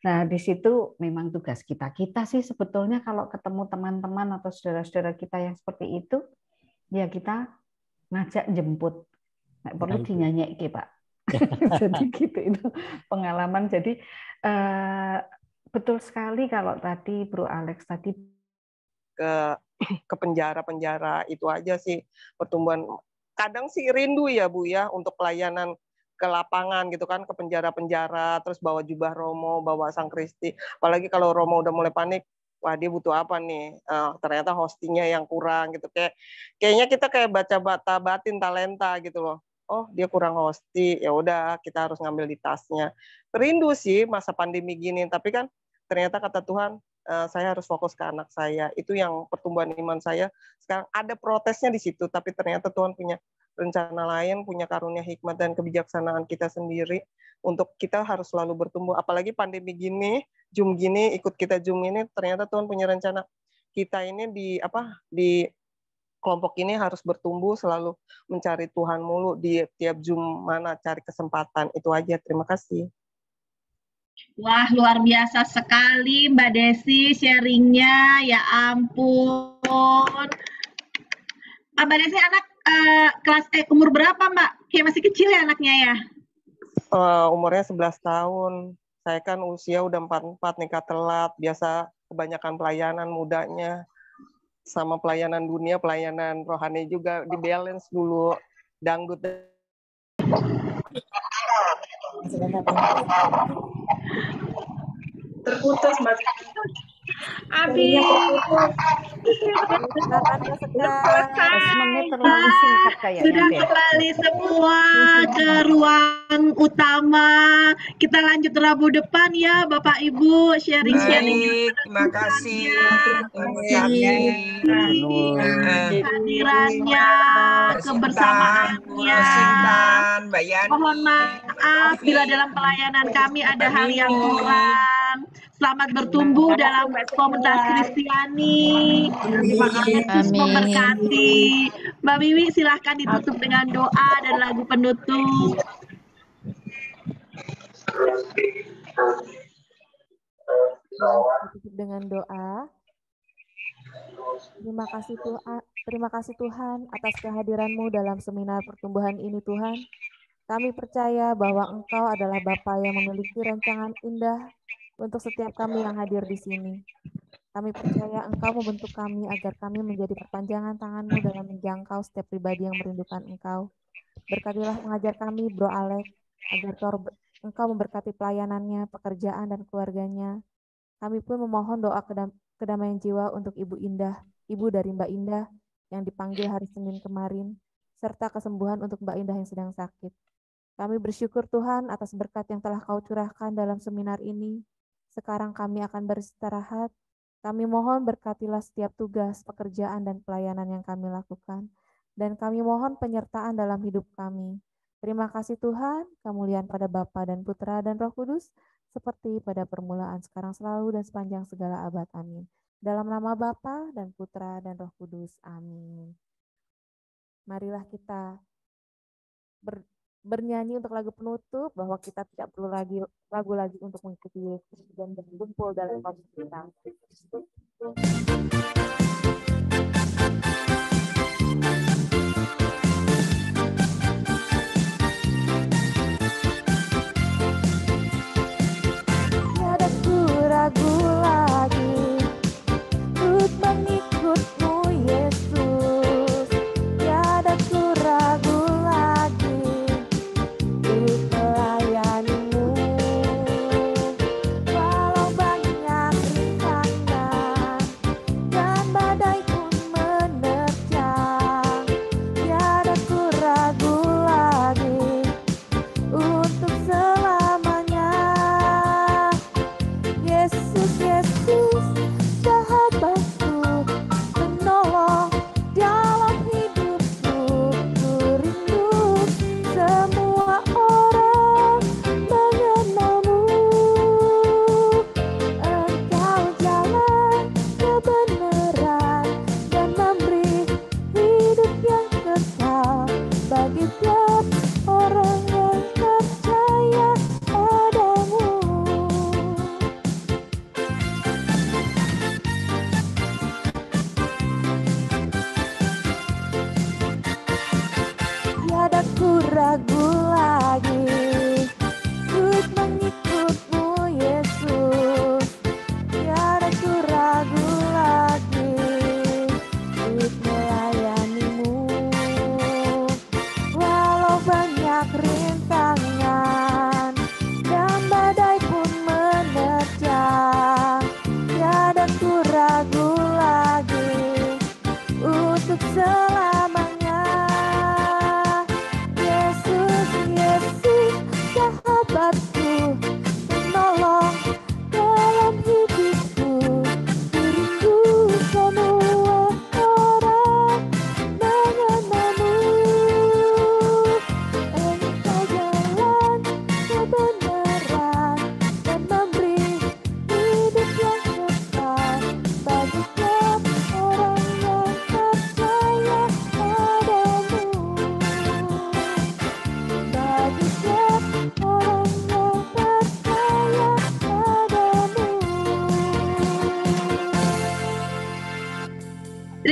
Nah, di situ memang tugas kita sih sebetulnya kalau ketemu teman-teman atau saudara-saudara kita yang seperti itu, ya kita ngajak jemput. Nggak perlu dinyanyi, Pak. Jadi gitu itu pengalaman. Jadi betul sekali kalau tadi Bro Alex tadi ke penjara-penjara itu aja sih pertumbuhan. Kadang sih rindu ya Bu ya untuk pelayanan ke lapangan gitu kan, ke penjara-penjara, terus bawa jubah Romo, bawa Sang Kristi. Apalagi kalau Romo udah mulai panik, wah dia butuh apa nih? Ternyata hostingnya yang kurang gitu. Kayaknya kita kayak batin talenta gitu loh. Oh dia kurang hosti, ya udah kita harus ngambil di tasnya. Rindu sih masa pandemi gini, tapi kan ternyata kata Tuhan, saya harus fokus ke anak saya. Itu yang pertumbuhan iman saya. Sekarang ada protesnya di situ, tapi ternyata Tuhan punya rencana lain, punya karunia hikmat dan kebijaksanaan kita sendiri untuk kita harus selalu bertumbuh. Apalagi pandemi gini, Zoom gini, ikut kita Zoom ini, ternyata Tuhan punya rencana kita ini kelompok ini harus bertumbuh, selalu mencari Tuhan mulu di tiap Zoom mana cari kesempatan. Itu aja, terima kasih. Wah, luar biasa sekali Mbak Desi sharingnya, ya ampun. Mbak Desi anak kelas umur berapa Mbak? Kayak masih kecil ya anaknya ya? Umurnya 11 tahun. Saya kan usia udah 44, nikah telat, biasa kebanyakan pelayanan mudanya. Sama pelayanan dunia, pelayanan rohani juga di-balance dulu. Dangdut. Terputus, Mbak. Abi. Sudah kembali semua ke ruang utama. Kita lanjut Rabu depan ya, Bapak Ibu, sharing-sharing. Terima kasih. Hadirannya, kebersamaannya. Mohon maaf bila dalam pelayanan kami ada hal yang kurang. Selamat bertumbuh dalam komunitas Kristiani. Yesus memberkati. Mbak Wiwi silahkan ditutup dengan doa dan lagu penutup. Tutup dengan doa. Terima kasih Tuhan atas kehadiran-Mu dalam seminar pertumbuhan ini Tuhan. Kami percaya bahwa Engkau adalah Bapa yang memiliki rancangan indah untuk setiap kami yang hadir di sini. Kami percaya Engkau membentuk kami agar kami menjadi perpanjangan tangan-Mu dalam menjangkau setiap pribadi yang merindukan Engkau. Berkatilah mengajar kami, Bro Alek, agar Engkau memberkati pelayanannya, pekerjaan, dan keluarganya. Kami pun memohon doa kedamaian jiwa untuk Ibu Indah, Ibu dari Mbak Indah yang dipanggil hari Senin kemarin, serta kesembuhan untuk Mbak Indah yang sedang sakit. Kami bersyukur Tuhan atas berkat yang telah Kau curahkan dalam seminar ini. Sekarang kami akan beristirahat. Kami mohon berkatilah setiap tugas, pekerjaan, dan pelayanan yang kami lakukan. Dan kami mohon penyertaan dalam hidup kami. Terima kasih Tuhan, kemuliaan pada Bapa dan Putra dan Roh Kudus, seperti pada permulaan, sekarang, selalu, dan sepanjang segala abad. Amin. Dalam nama Bapa dan Putra dan Roh Kudus. Amin. Marilah kita bernyanyi untuk lagu penutup, bahwa kita tidak perlu lagu lagi untuk mengikuti Yesus dan berkumpul dalam komunitas. Tiada ku ragu lagi untuk mengikut-Mu Yesus. Tiada ku ragu lagi untuk melayani-Mu. Walau banyak rintangan dan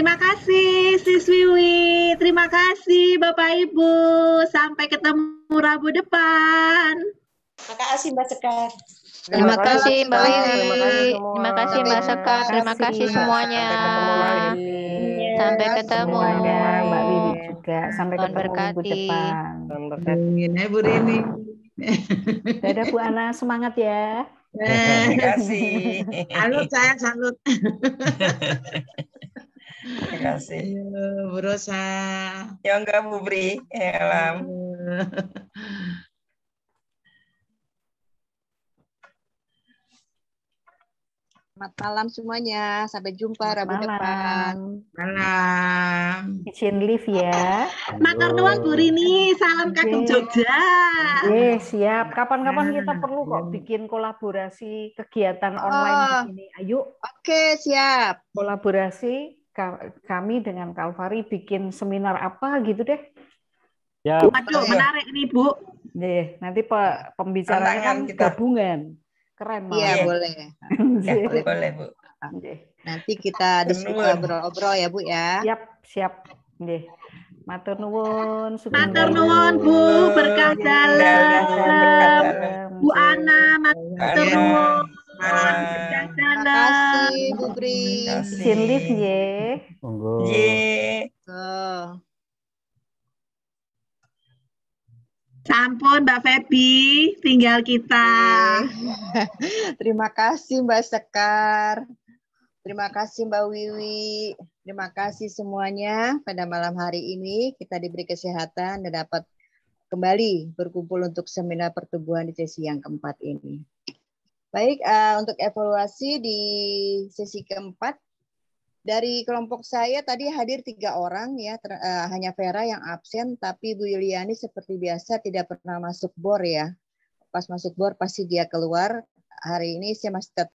Terima kasih Sis Wiwi, terima kasih Bapak Ibu. Sampai ketemu Rabu depan. Makasih Mbak Sekar. Terima kasih Mbak Wiwi. Terima kasih semua. Terima kasih Mbak Sekar. Terima kasih semuanya. Sampai ketemu lagi. Sampai ketemu. Semuanya, Mbak Wiwi juga. Sampai Tuhan ketemu minggu berkati. depan. Ini Bu Rini. Dadah Bu Ana, semangat ya. Terima kasih. Salut saya, salut. Terima kasih. Bu Rosa. Ya enggak Bu Bri. Alam. Selamat malam semuanya. Sampai jumpa Rabu depan. Malam. Izin live ya. Matur nuwun Bu Rini, salam kagem Jogja. Siap. Kapan-kapan kita perlu kok bikin kolaborasi kegiatan online begini. Ayo. Oke, siap. Kolaborasi kami dengan Kalvari bikin seminar apa gitu deh. Ya. Waduh, menarik nih Bu. Nanti pembicaranya kan gabungan. Keren malah. Iya, boleh. Boleh Bu. Nanti kita diskusi ngobrol-ngobrol ya Bu ya. Siap. Nggih. Matur nuwun. Matur nuwun Bu, berkah dalam. Bu Ana, matur nuwun. Berkah dalam. Terima kasih Bu Bri. Izin live nggih. Monggo. Sampun Mbak Febi, tinggal kita. Terima kasih Mbak Sekar. Terima kasih Mbak Wiwi. Terima kasih semuanya. Pada malam hari ini kita diberi kesehatan dan dapat kembali berkumpul untuk seminar pertumbuhan di sesi yang keempat ini. Baik, untuk evaluasi di sesi keempat, dari kelompok saya tadi hadir 3 orang ya, hanya Vera yang absen, tapi Bu Yuliani seperti biasa tidak pernah masuk BOR ya. Pas masuk BOR pasti dia keluar. Hari ini saya masih tetap